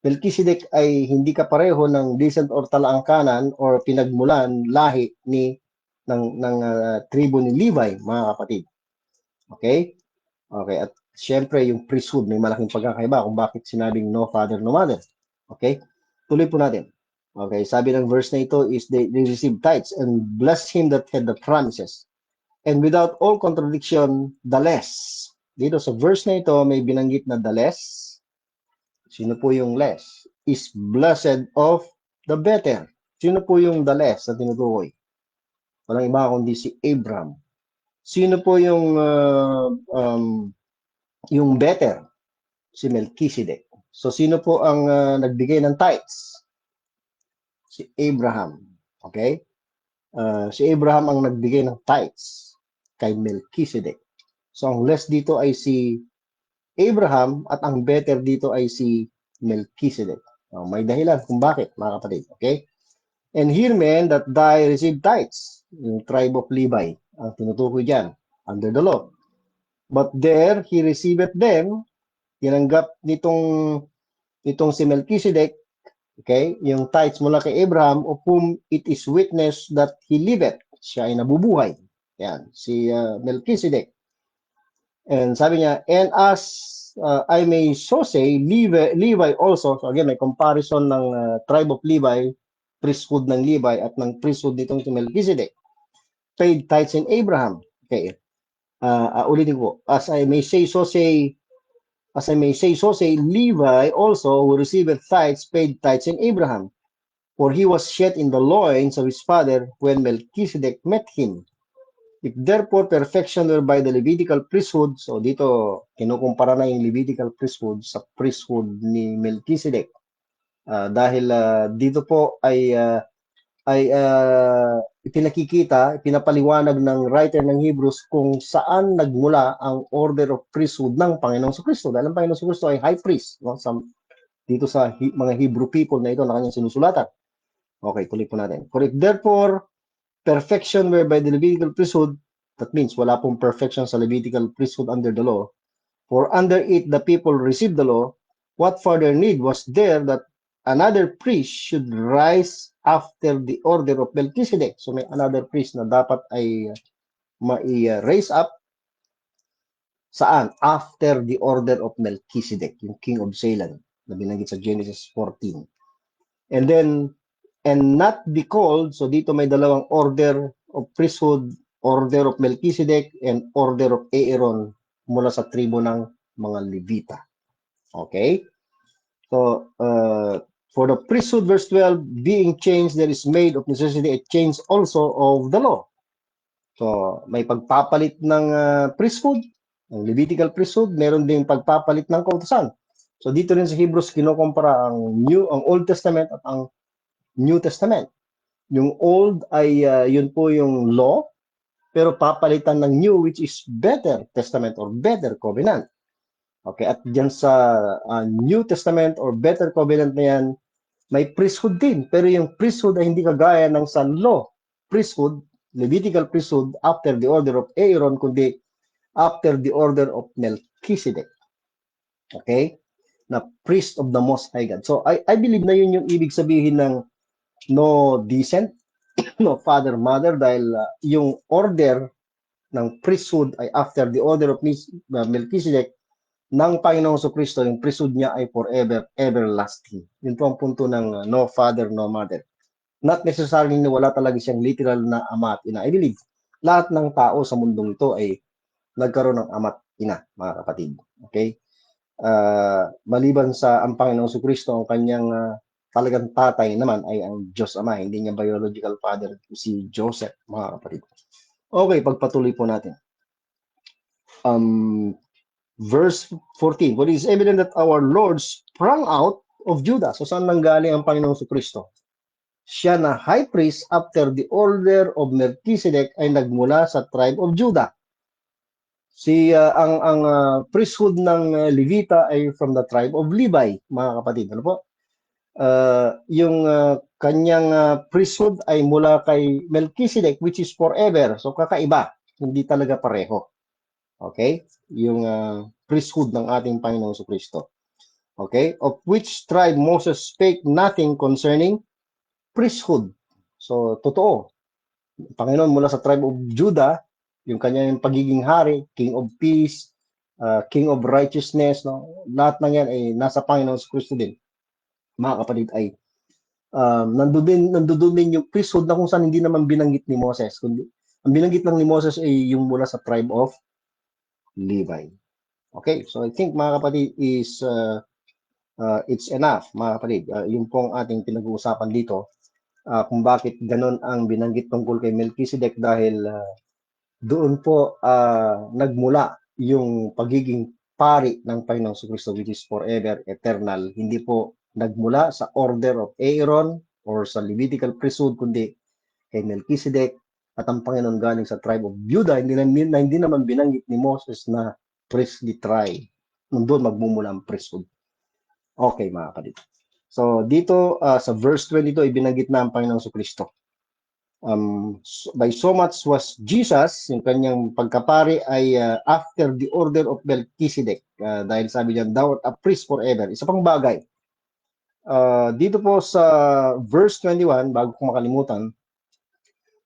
Melchizedek ay hindi kapareho ng descent or talaangkanan or pinagmulan lahi ng tribo ni Levi, mga kapatid. Okay? Okay, at syempre yung priesthood may malaking pagkakaiba kung bakit sinabing no father, no mother. Okay? Tuloy po natin. Okay, sabi ng verse na ito is they received tithes and blessed him that had the promises. And without all contradiction, the less. Dito sa verse na ito, may binanggit na the less. Sino po yung less? Is blessed of the better. Sino po yung the less na tinutukoy? Walang iba kundi si Abraham. Sino po yung better? Si Melchizedek. So sino po ang nagbigay ng tithes? Si Abraham. Okay? Si Abraham ang nagbigay ng tithes kay Melchizedek. So ang less dito ay si Abraham at ang better dito ay si Melchizedek. May dahilan kung bakit, mga kapatid. Okay? And here men that die receive tithes. Yung tribe of Levi ang tinutukoy dyan under the law. But there he received them, tinanggap nitong si Melchizedek, okay, yung tithes mula kay Abraham, of whom it is witness that he liveth. Siya ay nabubuhay. Yan, si Melchizedek. And sabi niya, and as I may so say, Levi also, so again, may comparison ng tribe of Levi, priesthood ng Levi at ng priesthood nitong si Melchizedek, paid tithes in Abraham. Okay. Ulitin ko, as I may say, so say Levi also who received tithes paid tithes in Abraham, for he was yet in the loins of his father when Melchizedek met him. If therefore perfection were by the Levitical priesthood, so dito kinukumpara na yung Levitical priesthood sa priesthood ni Melchizedek. Dahil dito po ay ipinapaliwanag ng writer ng Hebrews kung saan nagmula ang order of priesthood ng Panginoong Kristo. Dahil ang Panginoong Kristo ay high priest, no? Dito sa mga Hebrew people na ito na kanyang sinusulatan. Okay, tuloy po natin. For if therefore perfection were by the Levitical priesthood, that means wala pong perfection sa Levitical priesthood under the law. For under it the people received the law. What further need was there that another priest should rise after the order of Melchizedek? So may another priest na dapat ay mai-raise up. Saan? After the order of Melchizedek, yung king of Salem, na binanggit sa Genesis 14. And then, and not be called, so dito may dalawang order of priesthood, order of Melchizedek, and order of Aaron mula sa tribo ng mga Levita. Okay? So, for the priesthood, verse 12, being changed, there is made of necessity a change also of the law. So, may pagpapalit ng priesthood, ang Levitical priesthood, meron ding pagpapalit ng kautusan. So, dito rin sa Hebrews, kinukumpara ang Old Testament at ang New Testament. Yung Old ay yun po yung law, pero papalitan ng New, which is better Testament or better covenant. Okay, at dyan sa New Testament or better covenant na yan, may priesthood din. Pero yung priesthood ay hindi kagaya ng sa law priesthood, Levitical priesthood, after the order of Aaron, kundi after the order of Melchizedek. Okay? Na priest of the Most High God. So, I believe na yun yung ibig sabihin ng no descent, no father, mother, dahil yung order ng priesthood ay after the order of Melchizedek ng Panginoong Kristo, yung priesthood niya ay forever, everlasting. Yun po ang punto ng no father, no mother. Not necessarily na wala talaga siyang literal na ama at ina. I believe, lahat ng tao sa mundong ito ay nagkaroon ng ama at ina, mga kapatid. Okay? Maliban sa ang Panginoong Kristo, ang kanyang talagang tatay naman ay ang Diyos Ama, hindi niya biological father si Joseph, mga kapatid. Okay, pagpatuloy po natin. Verse 14, for it is evident that our Lord sprang out of Judah. So saan nanggaling ang Panginoong Kristo? Siya na high priest after the order of Melchizedek ay nagmula sa tribe of Judah. Ang priesthood ng Levita ay from the tribe of Levi, mga kapatid. Ano po? Yung kanyang priesthood ay mula kay Melchizedek, which is forever. So kakaiba, hindi talaga pareho. Okay? Yung priesthood ng ating Panginoong Kristo. Okay? Of which tribe Moses spake nothing concerning priesthood. So, totoo. Panginoon mula sa tribe of Judah, yung kanyang pagiging hari, king of peace, king of righteousness, no? Lahat ng yan ay nasa Panginoong Kristo din. Mga kapatid, ay nandoon din yung priesthood na kung saan hindi naman binanggit ni Moses. Kundi, ang binanggit lang ni Moses ay yung mula sa tribe of Levi. Okay, so I think mga kapatid is it's enough, mga kapatid. Yung pong ating pinag-uusapan dito, kung bakit ganun ang binanggit tungkol kay Melchizedek dahil doon po nagmula yung pagiging pari ng Panginoong Kristo, which is forever, eternal. Hindi po nagmula sa order of Aaron or sa Levitical priesthood, kundi kay Melchizedek at ang Panginoon galing sa tribe of Judah. Hindi naman binanggit ni Moses na priestly tribe. Nandun magmumula ang priesthood. Okay, mga kapatid. So, dito sa verse 22, ibinanggit na ang Panginoong Kristo. By so much was Jesus, yung kanyang pagkapari ay after the order of Melchizedek. Dahil sabi niya, thou art a priest forever. Isa pang bagay. Dito po sa verse 21, bago ko makalimutan,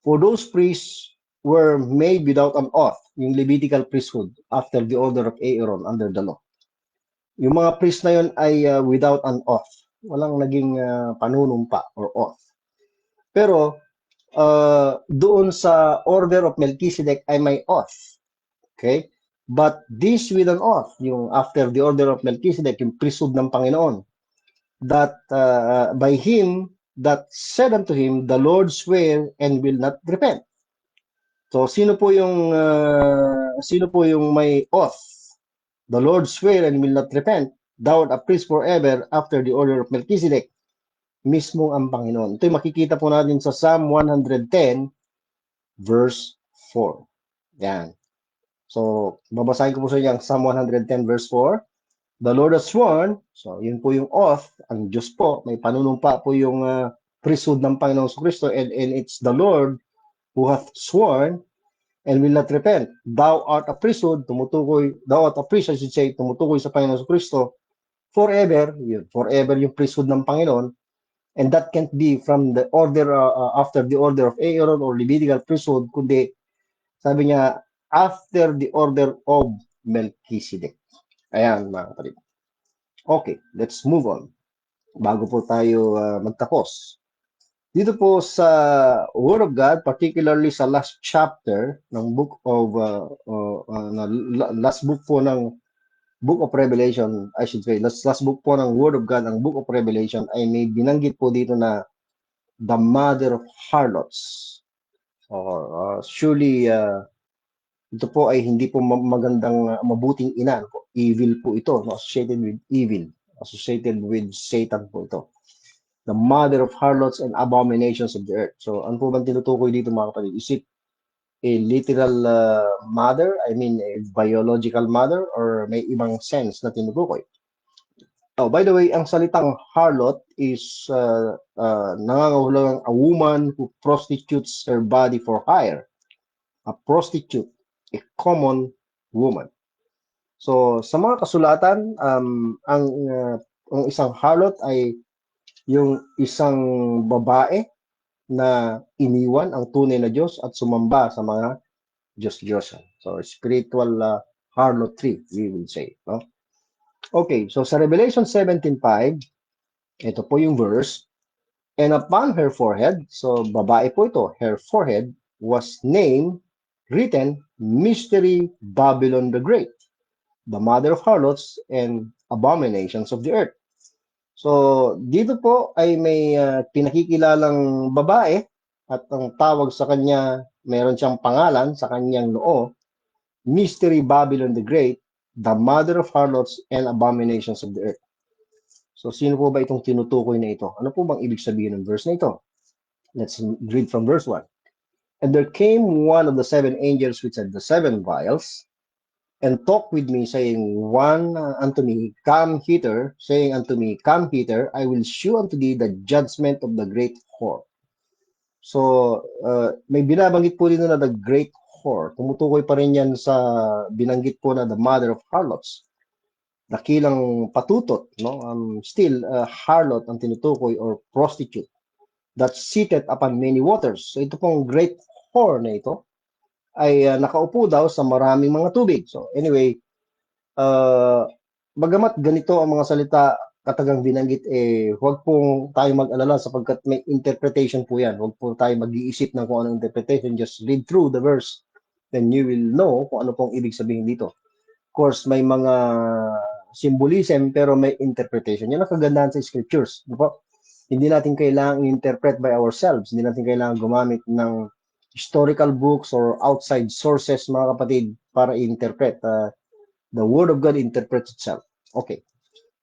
for those priests were made without an oath, yung Levitical priesthood, after the order of Aaron under the law. Yung mga priest na yun ay without an oath. Walang naging panunumpa or oath. Pero doon sa order of Melchizedek ay may oath. Okay? But this with an oath, yung after the order of Melchizedek, yung priesthood ng Panginoon, that by him that said unto him, the Lord swear and will not repent. So sino po yung may oath? The Lord swear and will not repent. Thou art a priest forever after the order of Melchizedek. Mismo ang Panginoon. Ito yung makikita po natin sa Psalm 110 verse 4. Yan. So, babasahin ko po sa inyo ang Psalm 110 verse 4. The Lord has sworn, so yun po yung oath, ang Diyos po, may panunumpa po yung priesthood ng Panginoong Kristo, and it's the Lord who hath sworn and will not repent. Thou art a priesthood, thou art a priest, I should say, tumutukoy sa Panginoong Kristo, forever, yun, forever yung priesthood ng Panginoon, and that can't be from the order, after the order of Aaron or Levitical priesthood, kundi, sabi niya, after the order of Melchizedek. Ayan, mga kapatid. Okay, let's move on. Bago po tayo magtapos. Dito po sa Word of God, particularly sa last chapter ng book of, last book po ng Book of Revelation, I should say, last book po ng Word of God, ang Book of Revelation, ay may binanggit po dito na the mother of harlots. Surely, ito po ay hindi po magandang, mabuting ina po. Evil po ito, no? Associated with evil, associated with Satan po ito. The mother of harlots and abominations of the earth. So, ano po bang tinutukoy dito, mga kapatid? Is it a literal mother? I mean, a biological mother? Or may ibang sense na tinutukoy? Oh, by the way, ang salitang harlot is nangangahulugang a woman who prostitutes her body for hire. A prostitute, a common woman. So, sa mga kasulatan, ang isang harlot ay yung isang babae na iniwan ang tunay na Diyos at sumamba sa mga Diyos-Diyosan. So, spiritual harlotry, we will say. No? Okay, so sa Revelation 17:5, ito po yung verse, and upon her forehead, so babae po ito, her forehead was named, written, Mystery Babylon the Great, the mother of harlots and abominations of the earth. So, dito po ay may pinakikilalang babae at ang tawag sa kanya, meron siyang pangalan sa kanyang noo, Mystery Babylon the Great, the mother of harlots and abominations of the earth. So, sino po ba itong tinutukoy na ito? Ano po bang ibig sabihin ng verse na ito? Let's read from verse 1. And there came one of the seven angels which had the seven vials, and talked with me, saying unto me, Come hither, saying unto me, Come hither, I will shew unto thee the judgment of the great whore. So, may binabanggit po dito na the great whore. Tumutukoy pa rin yan sa binanggit po na the mother of harlots. Dakilang patutot, no? Still, harlot ang tinutukoy or prostitute that seated upon many waters. So, ito pong great whore na ito ay nakaupo daw sa maraming mga tubig. So anyway, bagamat ganito ang mga salita katagang binanggit, huwag pong tayo mag-alala sapagkat may interpretation po yan. Huwag po tayo mag-iisip ng kung anong interpretation. Just read through the verse, then you will know kung ano pong ibig sabihin dito. Of course, may mga symbolism pero may interpretation. Yan ang kagandahan sa scriptures. Diba? Hindi natin kailangang interpret by ourselves. Hindi natin kailangan gumamit ng historical books or outside sources, mga kapatid, para i-interpret. The Word of God interprets itself. Okay.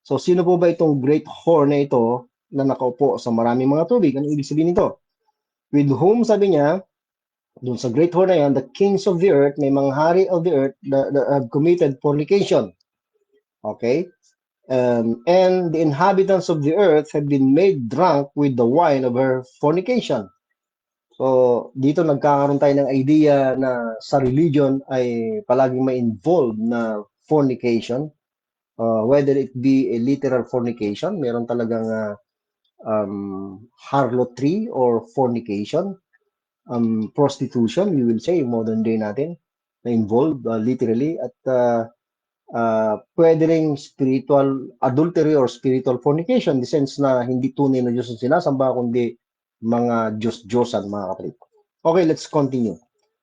So, sino po ba itong great whore na ito na nakaupo sa maraming mga tubig? Ano ibig sabihin nito? With whom, sabi niya, dun sa great whore na yan, the kings of the earth, may mga hari of the earth that have committed fornication. Okay? And the inhabitants of the earth have been made drunk with the wine of her fornication. So, dito nagkakaroon tayo ng idea na sa religion ay palaging may involved na fornication. Whether it be a literal fornication, meron talagang harlotry or fornication, prostitution, you will say, modern day natin, na involved literally, at pwede ring spiritual adultery or spiritual fornication, in the sense na hindi tunay na Diyos ang sinasamba, kundi mga Diyos-Diyosan, mga kapatid. Okay, let's continue.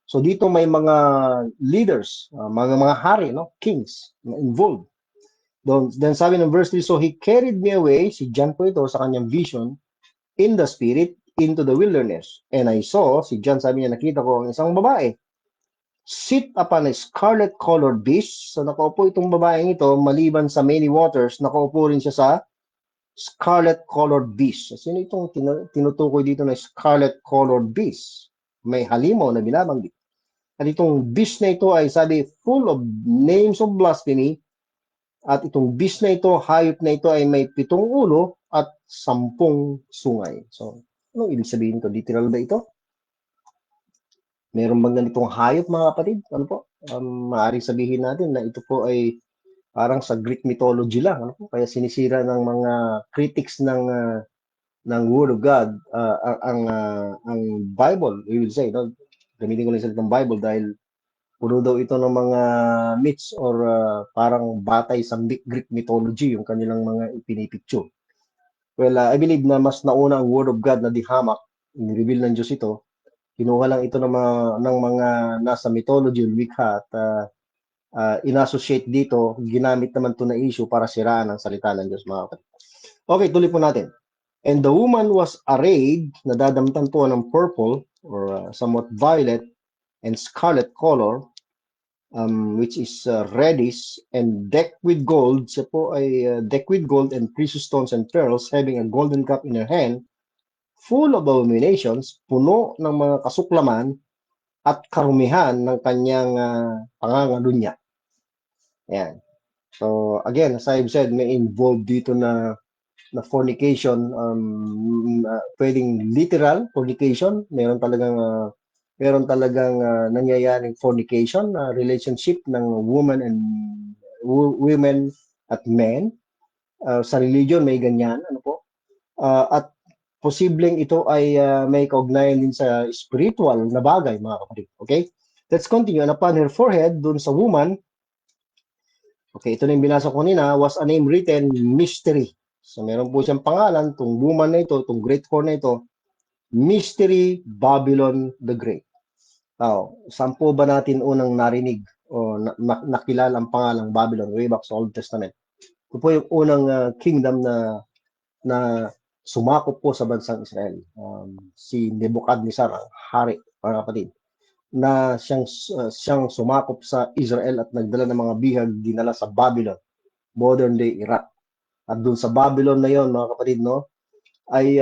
So dito may mga leaders, mga hari, no? Kings na involved. Then sabi ng verse 3, so he carried me away, si John po ito sa kanyang vision, in the spirit, into the wilderness. And I saw, si John sabi niya, nakita ko ang isang babae, sit upon a scarlet-colored beast. So nakaupo itong babaeng ito, maliban sa many waters, nakaupo rin siya sa scarlet-colored beast. Sino itong tinutukoy dito na scarlet-colored beast? May halimaw na binabanggit. At itong beast na ito ay sabi, full of names of blasphemy. At itong beast na ito, hayop na ito ay may 7 ulo at 10 sungay. So, anong ibig sabihin ito? Literal ba ito? Meron bang ganitong hayop, mga kapatid? Ano po? Maaaring sabihin natin na ito po ay parang sa Greek mythology lang. Ano po? Kaya sinisira ng mga critics ng Word of God ang Bible, we will say. No? Gamitin ko lang sa Bible dahil puno daw ito ng mga myths or parang batay sa Greek mythology yung kanilang mga ipinipicture. Well, I believe na mas nauna ang Word of God na dihamak, ni-reveal ng Diyos ito. Kinuha lang ito ng mga nasa mythology, wikha, at inassociate dito, ginamit naman ito na issue para siraan ang salita ng Diyos, mga kapatid. Okay, tuloy po natin. And the woman was arrayed, nadadamtan po ng purple or somewhat violet and scarlet color, which is reddish and decked with gold. Siya po ay decked with gold and precious stones and pearls, having a golden cup in her hand, full of abominations, puno ng mga kasuklaman at karumihan ng kanyang pangangalunya. Ayan. So, again, as I've said, may involved dito na fornication, pwedeng literal fornication, meron talagang nangyayaring fornication, relationship ng women at men. Sa religion may ganyan, ano po? At posibleng ito ay may kaugnayan din sa spiritual na bagay, mga kapatid. Okay? Let's continue. And upon her forehead, dun sa woman, okay, ito na yung binasa ko nina, was a name written, Mystery. So meron po siyang pangalan, itong woman na ito, itong great whore na ito, Mystery Babylon the Great. Now, saan po ba natin unang narinig o nakilala ang pangalang Babylon way back sa Old Testament? Ito po yung unang kingdom na sumakop po sa bansang Israel. Si Nebuchadnezzar, ang hari, mga kapatid, na siyang sumakop sa Israel at nagdala ng mga bihag dinala sa Babylon, modern day Iraq. At doon sa Babylon na yon, mga kapatid, no, ay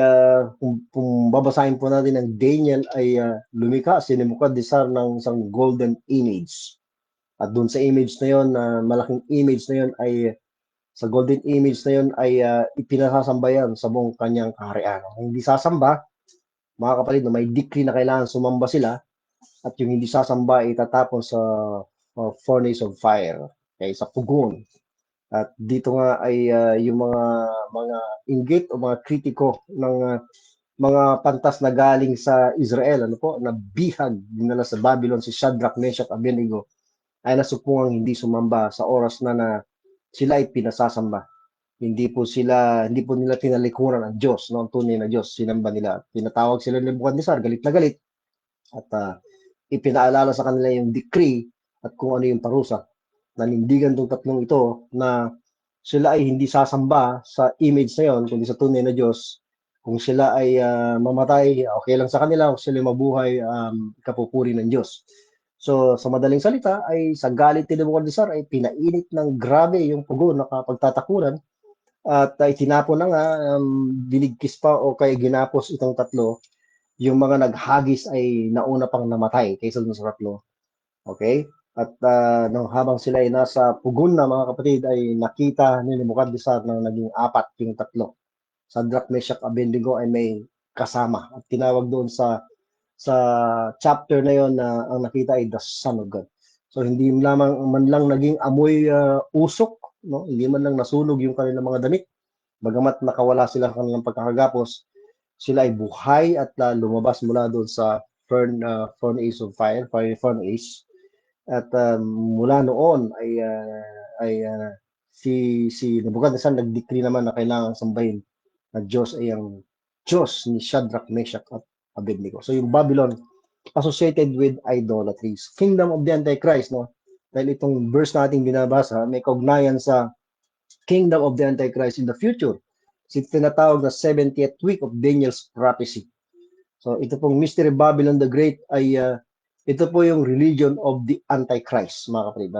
kung babasahin po natin ang Daniel, ay lumika si Nebuchadnezzar ng isang golden image. At doon sa image na yon, malaking image na yon, ay sa golden image na yon ay ipinasasamba yan sa buong kanyang kaharian. Hindi sasamba, mga kapatid, no, may decree na kailangan sumamba sila, at yung hindi sasamba ay itatapon sa furnace of fire, kaya sa pugon. At dito nga ay yung mga inggit o mga kritiko ng mga pantas na galing sa Israel, ano po, na bihag dinala sa Babylon, si Shadrach, Meshach, Abednego, ay nasupungang hindi sumamba sa oras na sila ay pinasasamba. Hindi po nila tinalikuran ang Diyos, no, ang tunay na Diyos, sinamba nila. Tinatawag sila ni Nebuchadnezzar, galit na galit, at ipinaalala sa kanila yung decree at kung ano yung parusa. Nanindigan tong tatlong ito na sila ay hindi sasamba sa image na yon, kundi sa tunay na Diyos. Kung sila ay mamatay, okay lang sa kanila. Kung sila mabuhay, kapupuri ng Diyos. So, sa madaling salita, ay sa galit ni Nebuchadnezzar ay pinainit ng grabe yung pugo na kapagtatakuran. At itinapon na nga, binigkis pa o kaya ginapos itong tatlo. Yung mga naghagis ay nauna pang namatay kaysa dun sa tatlo. Okay? At habang sila ay nasa pugon na, mga kapatid, ay nakita ni Nebuchadnezzar na naging 4 yung tatlo. Shadrach, Meshach, Abednego ay may kasama. At tinawag doon sa chapter na yon na ang nakita ay the Son of God. So hindi man lang naging amoy usok, no? Hindi man lang nasunog yung kanilang mga damit. Bagamat nakawala sila sa kanilang pagkakagapos, sila ay buhay at lumabas mula doon sa furnace of fire, furnace. At mula noon ay si Nebuchadnezzar nag-decree naman na kailangan sambahin na Diyos ay ang Diyos ni Shadrach, Meshach at Abednego. So yung Babylon associated with idolatries. Kingdom of the Antichrist, no? Dahil itong verse nating binabasa, may kaugnayan sa Kingdom of the Antichrist in the future. So, tinatawag na 70th week of Daniel's prophecy. So, ito pong Mystery Babylon the Great ay ito po yung religion of the Antichrist, mga kapatid.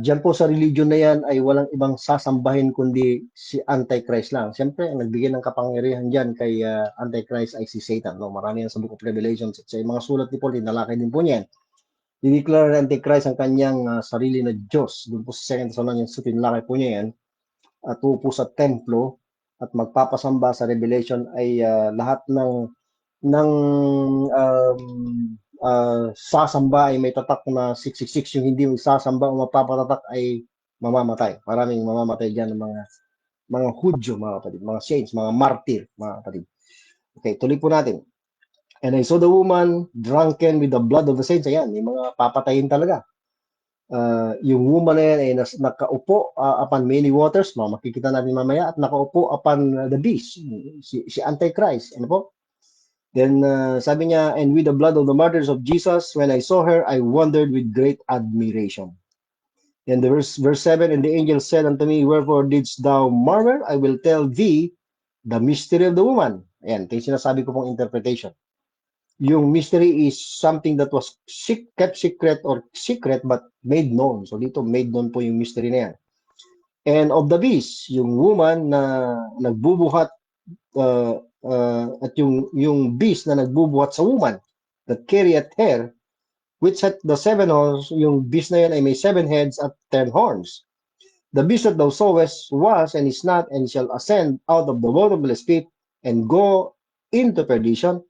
Diyan po sa religion na yan ay walang ibang sasambahin kundi si Antichrist lang. Siyempre, ang nagbigay ng kapangyarihan dyan kay Antichrist ay si Satan. No? Marami yan sa Book of Revelation. Sa mga sulat ni Paul, tinalakay din po niyan. Dineclare ng Antichrist ang kanyang sarili na Diyos. Doon po sa 2 Thessalonians 2, tinalakay po niya yan. At po sa templo at magpapasamba sa Revelation ay lahat ng sasamba ay may tatak na 666, yung hindi sasamba o mapapatatak ay mamamatay. Maraming mamamatay dyan ng mga Hudyo, mga kapatid, mga saints, mga martyr, mga kapatid. Okay, tuloy po natin. And I saw the woman drunken with the blood of the saints. Ayan, yung mga papatayin talaga. Yung woman na yan ay nakaupo upon many waters, makikita natin mamaya, at nakaupo upon the beast, si Antichrist. Ano po? Then sabi niya, and with the blood of the martyrs of Jesus, when I saw her, I wondered with great admiration. And the verse 7, and the angel said unto me, wherefore didst thou marvel? I will tell thee the mystery of the woman. Ayan, ito yung sinasabi ko pong interpretation. Yung mystery is something that was kept secret or secret but made known. So dito, made known po yung mystery na yan. And of the beast, yung woman na nagbubuhat at yung beast na nagbubuhat sa woman that carrieth hair, which had the 7 horns, yung beast na yan ay may 7 heads at 10 horns. The beast that thou sawest was and is not, and shall ascend out of the bottomless pit and go into perdition.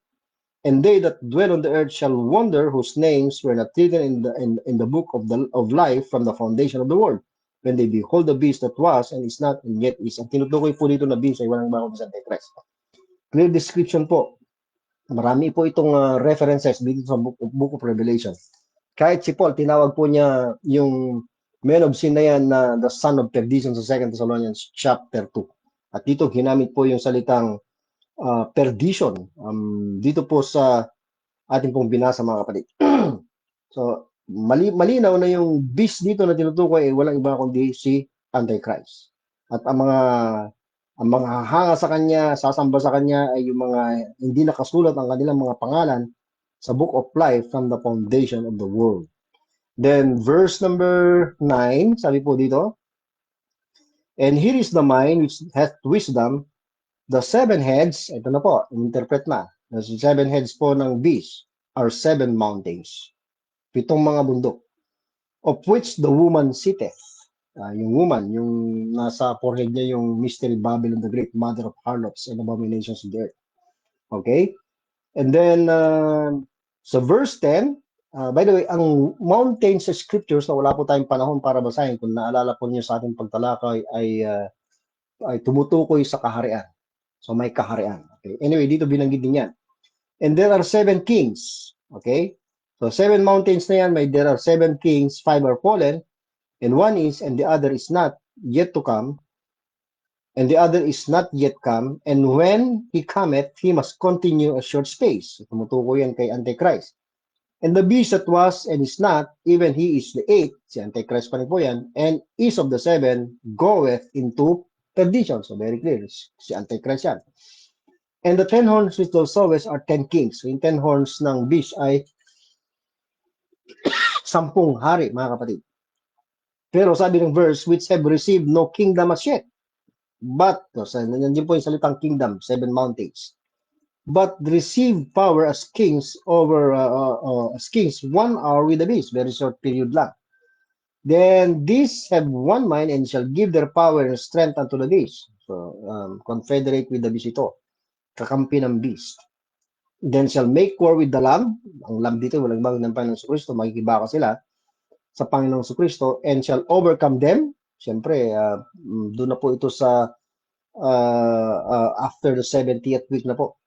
And they that dwell on the earth shall wonder, whose names were not written in the book of life from the foundation of the world, when they behold the beast that was and is not and yet is. Ang tinutukoy po dito na beast ay walang bago sa Antichrist. Clear description po. Marami po itong references dito sa book of Revelation. Kahit si Paul, tinawag po niya yung man of sin na yan na the son of perdition sa 2 Thessalonians chapter 2. At dito ginamit po yung salitang perdition dito po sa ating pong binasa, mga kapatid. So, malinaw na yung beast dito na tinutukoy ay walang iba kundi si Antichrist. At ang mga hahanga sa kanya, sasamba sa kanya ay yung mga hindi nakasulat ang kanilang mga pangalan sa Book of Life from the foundation of the world. Then verse number 9, sabi po dito, and here is the mind which hath wisdom, the 7 heads, ito na po, interpret na, the 7 heads po ng beast are 7 mountains, 7 mga bundok, of which the woman sitteth. Yung woman, yung nasa forehead niya yung Mystery Babylon the Great, mother of harlots and abominations of the earth. Okay? And then, sa verse 10, by the way, ang mountain sa scriptures na wala po tayong panahon para basahin, kung naalala po niyo sa ating pagtalakay, ay tumutukoy sa kaharian. So may kaharian. Okay? Anyway, dito binanggit din yan. And there are 7 kings. Okay? So 7 mountains na yan, there are 7 kings, 5 are fallen, and one is, and the other is not yet to come, and the other is not yet come, and when he cometh, he must continue a short space. Tumutukoy yan kay Antichrist. And the beast that was and is not, even he is the 8th, si Antichrist pa rin po yan, and is of the 7, goeth into perdition. So very clear, si Antichrist yan. And the 10 horns which thou sawest are 10 kings. So yung 10 horns ng beast ay 10 hari, mga kapatid. Pero sabi ng verse, which have received no kingdom as yet. But, nandiyan po yung salitang kingdom, 7 mountains. But receive power as kings over, as kings 1 hour with the beast. Very short period lang. Then these have one mind and shall give their power and strength unto the beast. So, confederate with the beast ito. Kakampi ng beast. Then shall make war with the Lamb. Ang Lamb dito, walang bang ng Panginoong Kristo, makikibaka sila sa Panginoong Kristo, and shall overcome them. Siyempre, doon na po ito sa after the 70th week na po.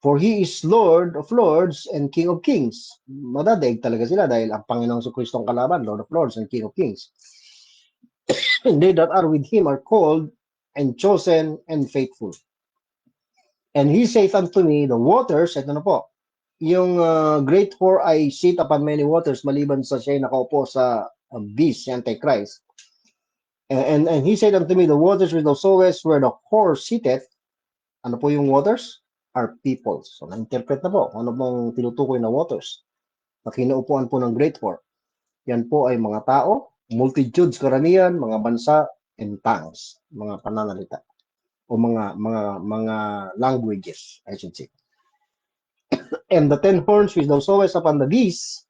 For he is Lord of Lords and King of Kings. Madadaig talaga sila dahil ang Panginoong Kristo ang kalaban, Lord of Lords and King of Kings. And they that are with him are called and chosen and faithful. And he saith unto me, the waters, ito na po, yung great whore ay sit upon many waters maliban sa siya nakaupo sa beast, si Antichrist. And he said unto me, the waters which thou sawest where the whore sitteth, ano po yung waters? Are peoples. So, na-interpret na po. Ano pong tinutukoy na waters? Na kinaupuan po ng great whore. Yan po ay mga tao, multitudes karamihan, mga bansa, and tongues, mga pananalita o mga languages, I should say. And the 10 horns which thou sawest upon the beast,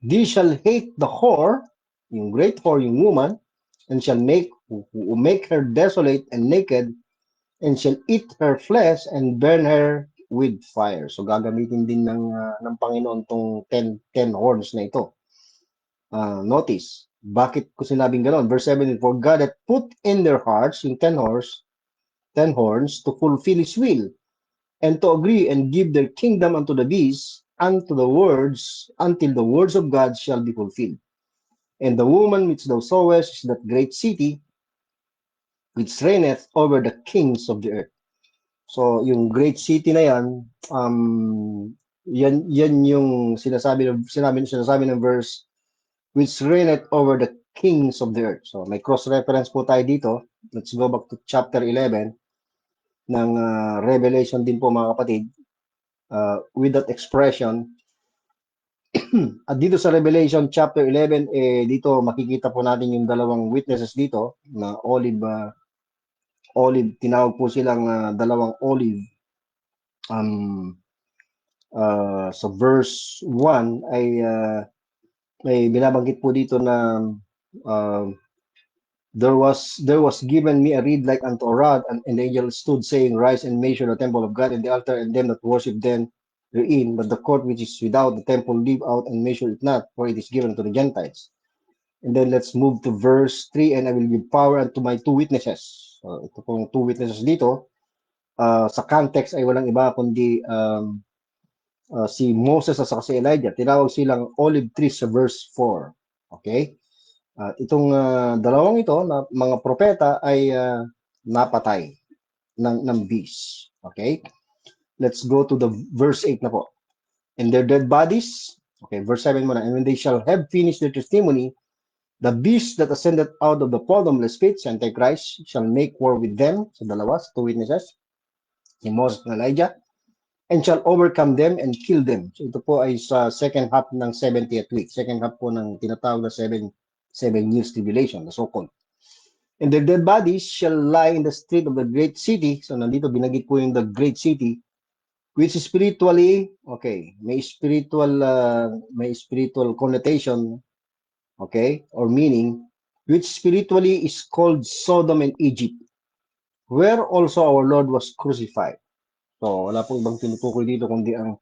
these shall hate the whore, yung great whore, yung woman, and shall make her desolate and naked, and shall eat her flesh and burn her with fire. So gagamitin din ng Panginoon tong 10 horns na ito. Notice, bakit ko sinabing gano'n? Verse 17, for God had put in their hearts yung 10 horns to fulfill His will, and to agree and give their kingdom unto the beast, until the words of God shall be fulfilled. And the woman which thou sawest is that great city, which reigneth over the kings of the earth. So, yung great city na yan, yan yung sinasabi ng verse, which reigneth over the kings of the earth. So, may cross-reference po tayo dito. Let's go back to chapter 11 ng Revelation din po, mga kapatid. With that expression, at dito sa Revelation chapter 11, dito makikita po natin yung dalawang witnesses dito na olive, tinawag po silang dalawang olive. Sa verse 1 ay may binabanggit po dito na there was given me a reed like unto a rod, and the angel stood saying, rise and measure the temple of God and the altar and them that worship them therein, but the court which is without the temple leave out and measure it not, for it is given to the Gentiles. And then let's move to verse 3, and I will give power unto my two witnesses. So, ito pong two witnesses dito. Sa context ay walang iba kundi si Moses at saka si Elijah. Tinawag silang olive trees sa verse 4. Okay? Itong dalawang ito, na mga propeta ay napatay ng beast. Okay? Let's go to the verse 8 na po. And their dead bodies, okay, verse 7 muna, and when they shall have finished their testimony, the beast that ascended out of the bottomless pit, si Antichrist, shall make war with them, sa dalawa, sa two witnesses, si Moses and Elijah, and shall overcome them and kill them. So ito po ay sa second half ng 70th week. Second half po ng tinatawag na 7 years tribulation, the so-called. And their dead bodies shall lie in the street of the great city. So nandito binagit po yung the great city, which is spiritually, okay, may spiritual connotation, okay, or meaning, which spiritually is called Sodom and Egypt, where also our Lord was crucified. So wala pong ibang tinutukoy dito kundi ang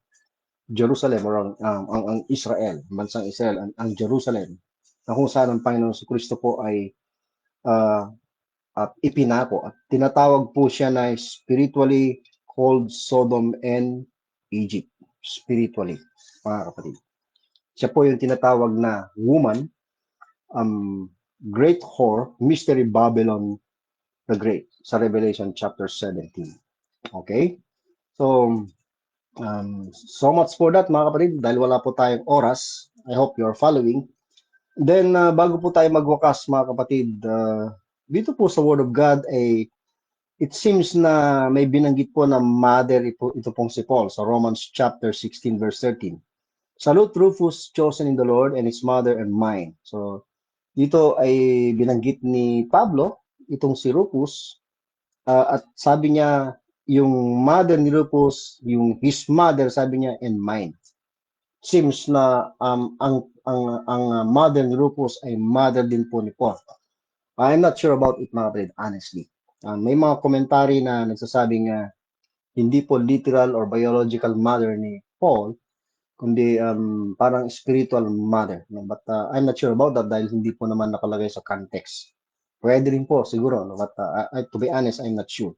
Jerusalem or ang Israel, bansang Israel, ang Jerusalem, na kung saan ang Panginoon sa Kristo po ay ipinako at tinatawag po siya na spiritually called Sodom and Egypt, spiritually, mga kapatid. Siya po yung tinatawag na woman, great whore, mystery Babylon the Great, sa Revelation chapter 17. Okay? So much for that, mga kapatid, dahil wala po tayong oras. I hope you're following. Then, bago po tayo magwakas, mga kapatid, dito po sa Word of God, it seems na may binanggit po na mother ito pong si Paul sa Romans chapter 16 verse 13. Salute Rufus, chosen in the Lord, and his mother and mine. So, dito ay binanggit ni Pablo, itong si Rufus, at sabi niya, yung mother ni Rufus, yung his mother, sabi niya, and mine. Seems na ang mother ni Rufus ay mother din po ni Paul. I'm not sure about it, mga kapatid, honestly. May mga komentary na nagsasabing hindi po literal or biological mother ni Paul, kundi parang spiritual mother. But I'm not sure about that dahil hindi po naman nakalagay sa context. Pwede rin po, siguro. But to be honest, I'm not sure.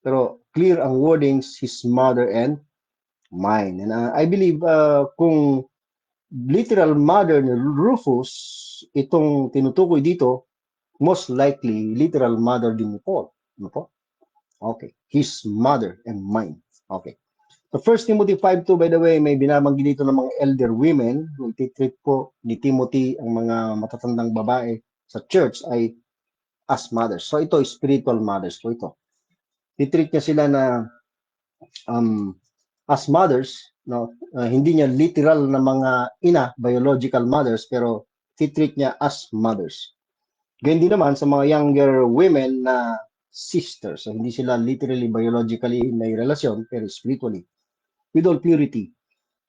Pero clear ang wordings, his mother and mine. And I believe kung literal mother ni Rufus, itong tinutukoy dito, most likely literal mother din ni Paul. Ano po? Okay. His mother and mine. Okay. So 1 Timothy 5:2, by the way, may binabanggit dito ng mga elder women. Kung titreat po ni Timothy ang mga matatandang babae sa church ay as mothers. So ito, spiritual mothers po ito. Titreat niya sila na as mothers, no? Hindi niya literal na mga ina, biological mothers, pero titreat niya as mothers. Ganyan din naman sa mga younger women na sisters. So, hindi sila literally, biologically may relasyon, pero spiritually. With all purity.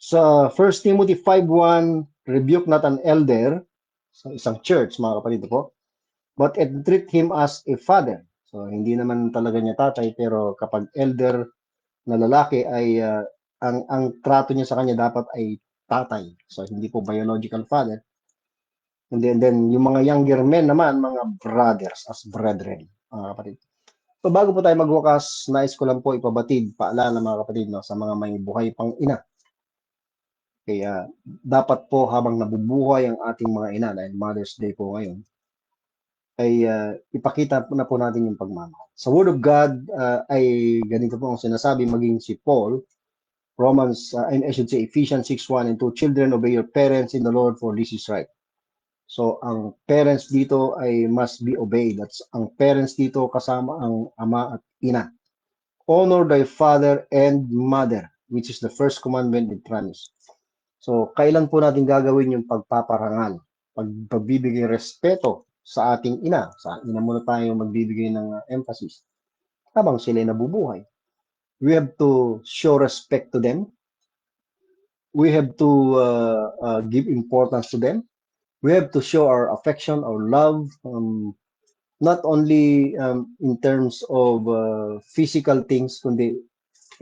Sa 1 Timothy 5:1, rebuke not an elder sa isang church, mga kapatid po, but entreat him as a father. So, hindi naman talaga niya tatay, pero kapag elder na lalaki ay ang trato niya sa kanya dapat ay tatay. So, hindi po biological father. And then yung mga younger men naman, mga brothers as brethren, mga kapatid. So bago po tayo magwakas, nais ko lang po ipabatid, paalala mga kapatid, no, sa mga may buhay pang ina. Kaya dapat po habang nabubuhay ang ating mga ina, dahil Mother's Day po ngayon, ay ipakita na po natin yung pagmamahal. Sa Word of God ay ganito po ang sinasabi, maging si Paul, Romans, I should say Ephesians 6:1 and 2, children, obey your parents in the Lord, for this is right. So, ang parents dito ay must be obeyed. That's ang parents dito kasama ang ama at ina. Honor thy father and mother, which is the first commandment with promise. So, kailan po natin gagawin yung pagpaparangal, pagbibigay respeto sa ating ina? Sa ina muna tayo magbibigay ng emphasis habang sila nabubuhay. We have to show respect to them. We have to give importance to them. We have to show our affection, our love, not only in terms of physical things, kundi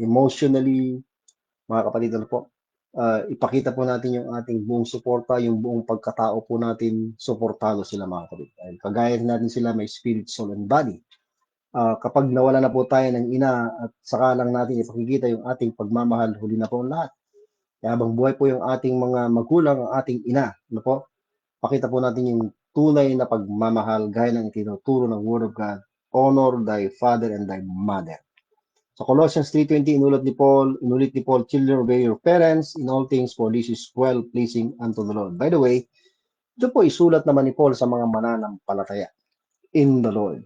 emotionally, mga kapatid, ano po, ipakita po natin yung ating buong suporta, yung buong pagkatao po natin, suportado sila mga kapatid. Kagaya natin sila may spirit, soul, and body. Kapag nawala na po tayo ng ina at saka lang natin ipakikita yung ating pagmamahal, huli na po ang lahat. Kaya habang buhay po yung ating mga magulang, ang ating ina, ano po, pakita po natin yung tunay na pagmamahal gaya ng itinuturo ng Word of God. Honor thy father and thy mother. Sa Colossians 3:20, inulit ni Paul, children, obey your parents in all things, for this is well-pleasing unto the Lord. By the way, ito po isulat naman ni Paul sa mga mananampalataya in the Lord.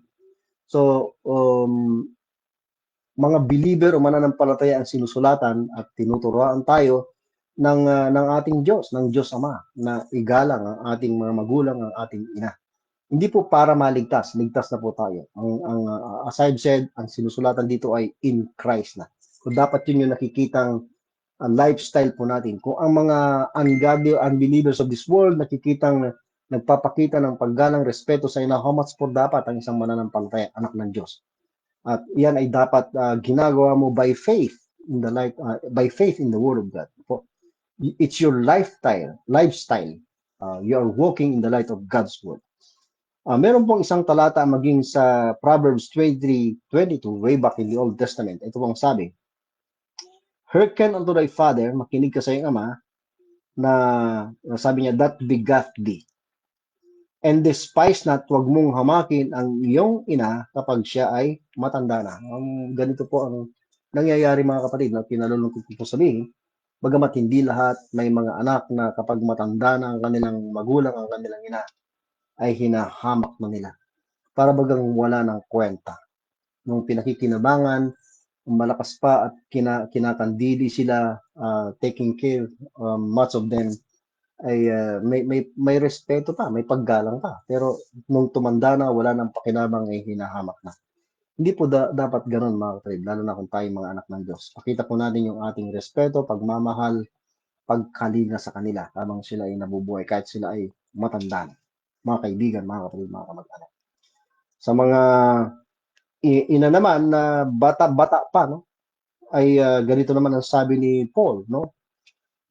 So, mga believer o mananampalataya ang sinusulatan at tinuturoan tayo ng ating Diyos, ng Diyos Ama, na igalang ang ating mga magulang, ang ating ina. Hindi po para maligtas, ligtas na po tayo. As I've said, ang sinusulatan dito ay in Christ na. So dapat yun yung nakikitang lifestyle po natin. Kung ang mga ungodly, unbelievers of this world nakikitang nagpapakita ng paggalang, respeto sa ina, how much po dapat ang isang mananampalataya, anak ng Diyos. At yan ay dapat ginagawa mo by faith in the life, by faith in the Word of God. Po. It's your lifestyle. You are walking in the light of God's Word. Meron pong isang talata maging sa Proverbs 23:22, way back in the Old Testament. Ito pong sabi, hearken unto thy father, makinig ka sa iyong ama, na sabi niya, that begat thee. And despise not, huwag mong hamakin ang iyong ina kapag siya ay matanda na. Ganito po ang nangyayari mga kapatid, na pinalulungkot ko po sabihin, bagamat hindi lahat may mga anak na kapag matanda na ang kanilang magulang, ang kanilang ina, ay hinahamak na nila. Para bagang wala ng kwenta. Nung pinakikinabangan, malakas pa at kinakandili sila, taking care, much of them, ay may respeto pa, may paggalang pa. Pero nung tumanda na, wala nang pakinabang, ay hinahamak na. Hindi po dapat ganun mga kapatid, lalo na kung tayo mga anak ng Diyos. Pakita po natin yung ating respeto, pagmamahal, pagkalinga sa kanila habang sila ay nabubuhay, kahit sila ay matanda na. Mga kaibigan, mga kapatid, mga kamag-anak. Sa mga ina naman na bata-bata pa, no, ay ganito naman ang sabi ni Paul, no,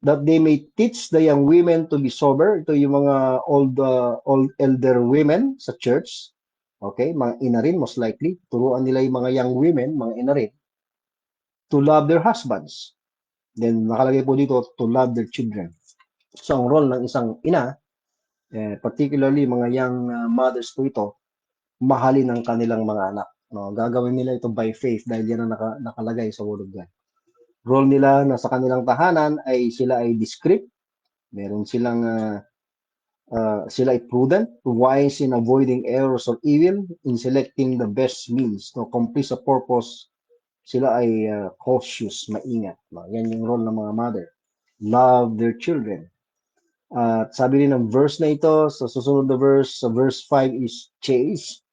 that they may teach the young women to be sober. Ito yung mga old elder women sa church. Okay, mga ina rin most likely. Turuan nila yung mga young women, mga ina rin, to love their husbands. Then nakalagay po dito, to love their children. So ang role ng isang ina, particularly mga young mothers po ito, mahalin ang kanilang mga anak. No, gagawin nila ito by faith dahil yan ang nakalagay sa Word of God. role nila na sa kanilang tahanan ay sila ay discreet, meron silang sila ay prudent, wise in avoiding errors or evil, in selecting the best means to accomplish a purpose. Sila ay cautious, maingat. No? Yan yung role ng mga mother. Love their children. At sabi rin ng verse na ito, sa susunod na verse, sa verse 5 is chaste.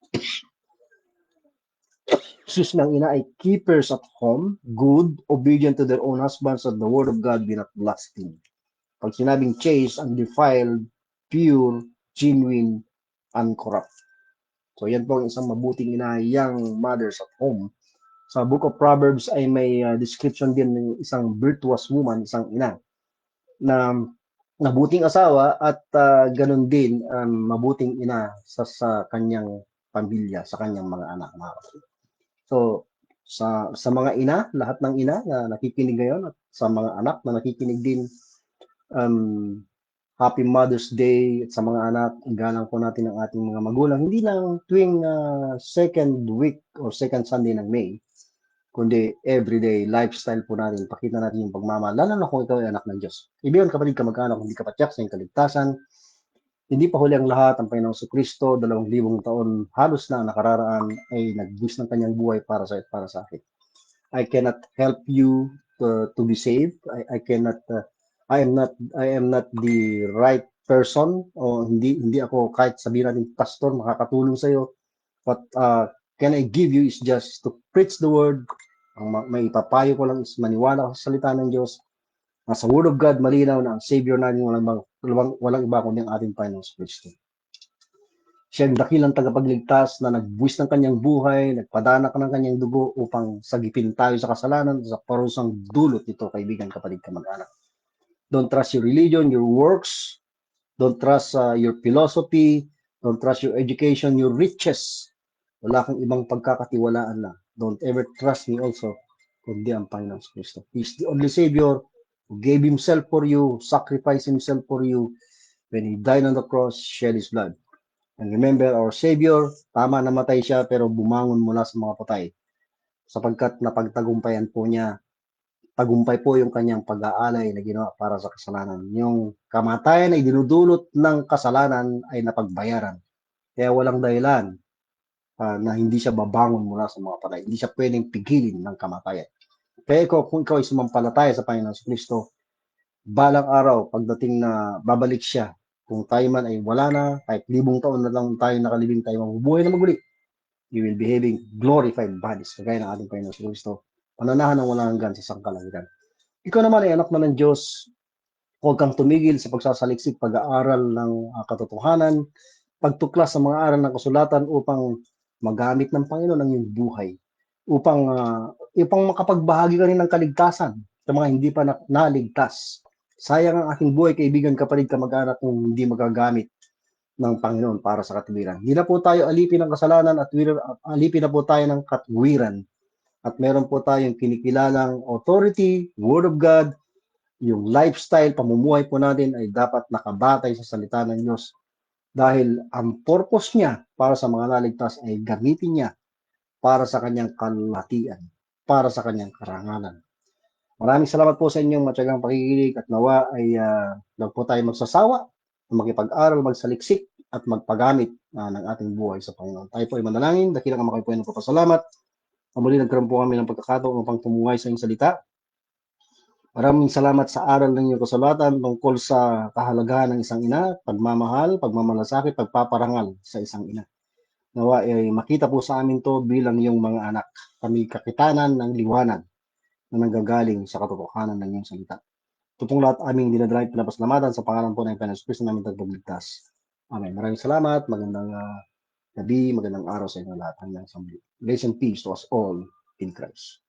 Sus ng ina ay keepers at home, good, obedient to their own husbands, at the word of God be not blasphemy. Pag sinabing chaste, undefiled, pure, genuine, uncorrupt. So yan po ang isang mabuting ina, young mothers at home. Sa Book of Proverbs ay may description din ng isang virtuous woman, isang ina, na mabuting asawa at ganun din mabuting ina sa kanyang pamilya, sa kanyang mga anak. So, sa mga ina, lahat ng ina na nakikinig ngayon at sa mga anak na nakikinig din, Happy Mother's Day at sa mga anak, igalang po natin ang ating mga magulang. Hindi lang tuwing second week or second Sunday ng May, kundi everyday lifestyle po natin. Pakita natin yung pagmamahal, lalo na kung ikaw ay anak ng Diyos. Ibigan kapatid, kamag-anak, hindi ka patyak sa iyong kaligtasan. Hindi pa huli ang lahat, ang Panginoong Kristo, 2,000 taon halos na nakararaan ay nagbuwis ng kanyang buhay para sa para sa akin. I cannot help you to be saved. I am not the right person, o hindi ako, kahit sabihin natin pastor, makakatulong sa iyo. What can I give you is just to preach the word. Ang may ipapayo ko lang is maniwala sa salita ng Diyos. Sa Word of God, malinaw na ang Savior natin walang iba kundi ang ating Panginoong Kristo. Siya ang dakilang tagapagligtas na nagbuwis ng kanyang buhay, nagpadanak ng kanyang dugo upang sagipin tayo sa kasalanan, sa parusang dulot nito, kaibigan, kapatid, kamag-anak. Don't trust your religion, your works. Don't trust your philosophy. Don't trust your education, your riches. Wala kang ibang pagkakatiwalaan na. Don't ever trust me also, kundi ang Panginoong Kristo. He's the only Savior who gave Himself for you, sacrificed Himself for you when He died on the cross, shed His blood. And remember, our Savior, tama, namatay siya, pero bumangon mula sa mga patay. Sapagkat napagtagumpayan po niya, tagumpay po yung kanyang pag-aalay na ginawa para sa kasalanan. Yung kamatayan ay dinudulot ng kasalanan ay napagbayaran. Kaya walang dahilan na hindi siya babangon mula sa mga patay. Hindi siya pwedeng pigilin ng kamatayan. Kaya kung ikaw ay sumampalataya sa Panginoon Kristo, balang araw, pagdating na babalik siya, kung tayo man ay wala na, kahit 1,000 taon na lang tayo nakalibing, tayo mabubuhay na maguli, you will be having glorified bodies, kagaya ng ating Panginoon Kristo. Pananahan ng walang hanggan sa sangkalangitan. Ikaw naman ay anak na ng Diyos, huwag kang tumigil sa pagsasaliksik, pag-aaral ng katotohanan, pagtuklas sa mga aral ng kasulatan upang magamit ng Panginoon ang iyong buhay, upang makapagbahagi ka rin ng kaligtasan sa mga hindi pa naligtas. Sayang ang aking buhay, kaibigan, kapatid, kamag-anak, kung hindi magagamit ng Panginoon para sa katwiran. Hindi na po tayo alipin ng kasalanan at alipin na po tayo ng katwiran. At meron po tayong kinikilalang authority, Word of God, yung lifestyle, pamumuhay po natin ay dapat nakabatay sa salita ng Diyos. Dahil ang purpose niya para sa mga naligtas ay gamitin niya para sa kanyang kalwatian, para sa kanyang karangalan. Maraming salamat po sa inyong matyagang pakikinig at nawa ay huwag po tayo magsasawa, makipag-aral, magsaliksik at magpagamit ng ating buhay sa Panginoon. Tayo po ay manalangin, dakilang kami po ay nagpapasalamat. Muli nagkaroon po kami ng pagkakataon upang tumuhay sa inyong salita. Maraming salamat sa aral ng inyong kasulatan tungkol sa kahalagahan ng isang ina, pagmamahal, pagmamalasakit, pagpaparangal sa isang ina. Nawa ay makita po sa amin to bilang iyong mga anak. Kami kakitanan ng liwanag na nanggagaling sa katotohanan ng iyong salita. Ito pong lahat aming dinadalangin pinapasalamatan sa pangalan po ng Panginoon Kristo namin tagapagligtas. Amen. Maraming salamat. Magandang gabi, magandang araw sa inyo lahat. Hanggang sa muli. Grace and peace to us all in Christ.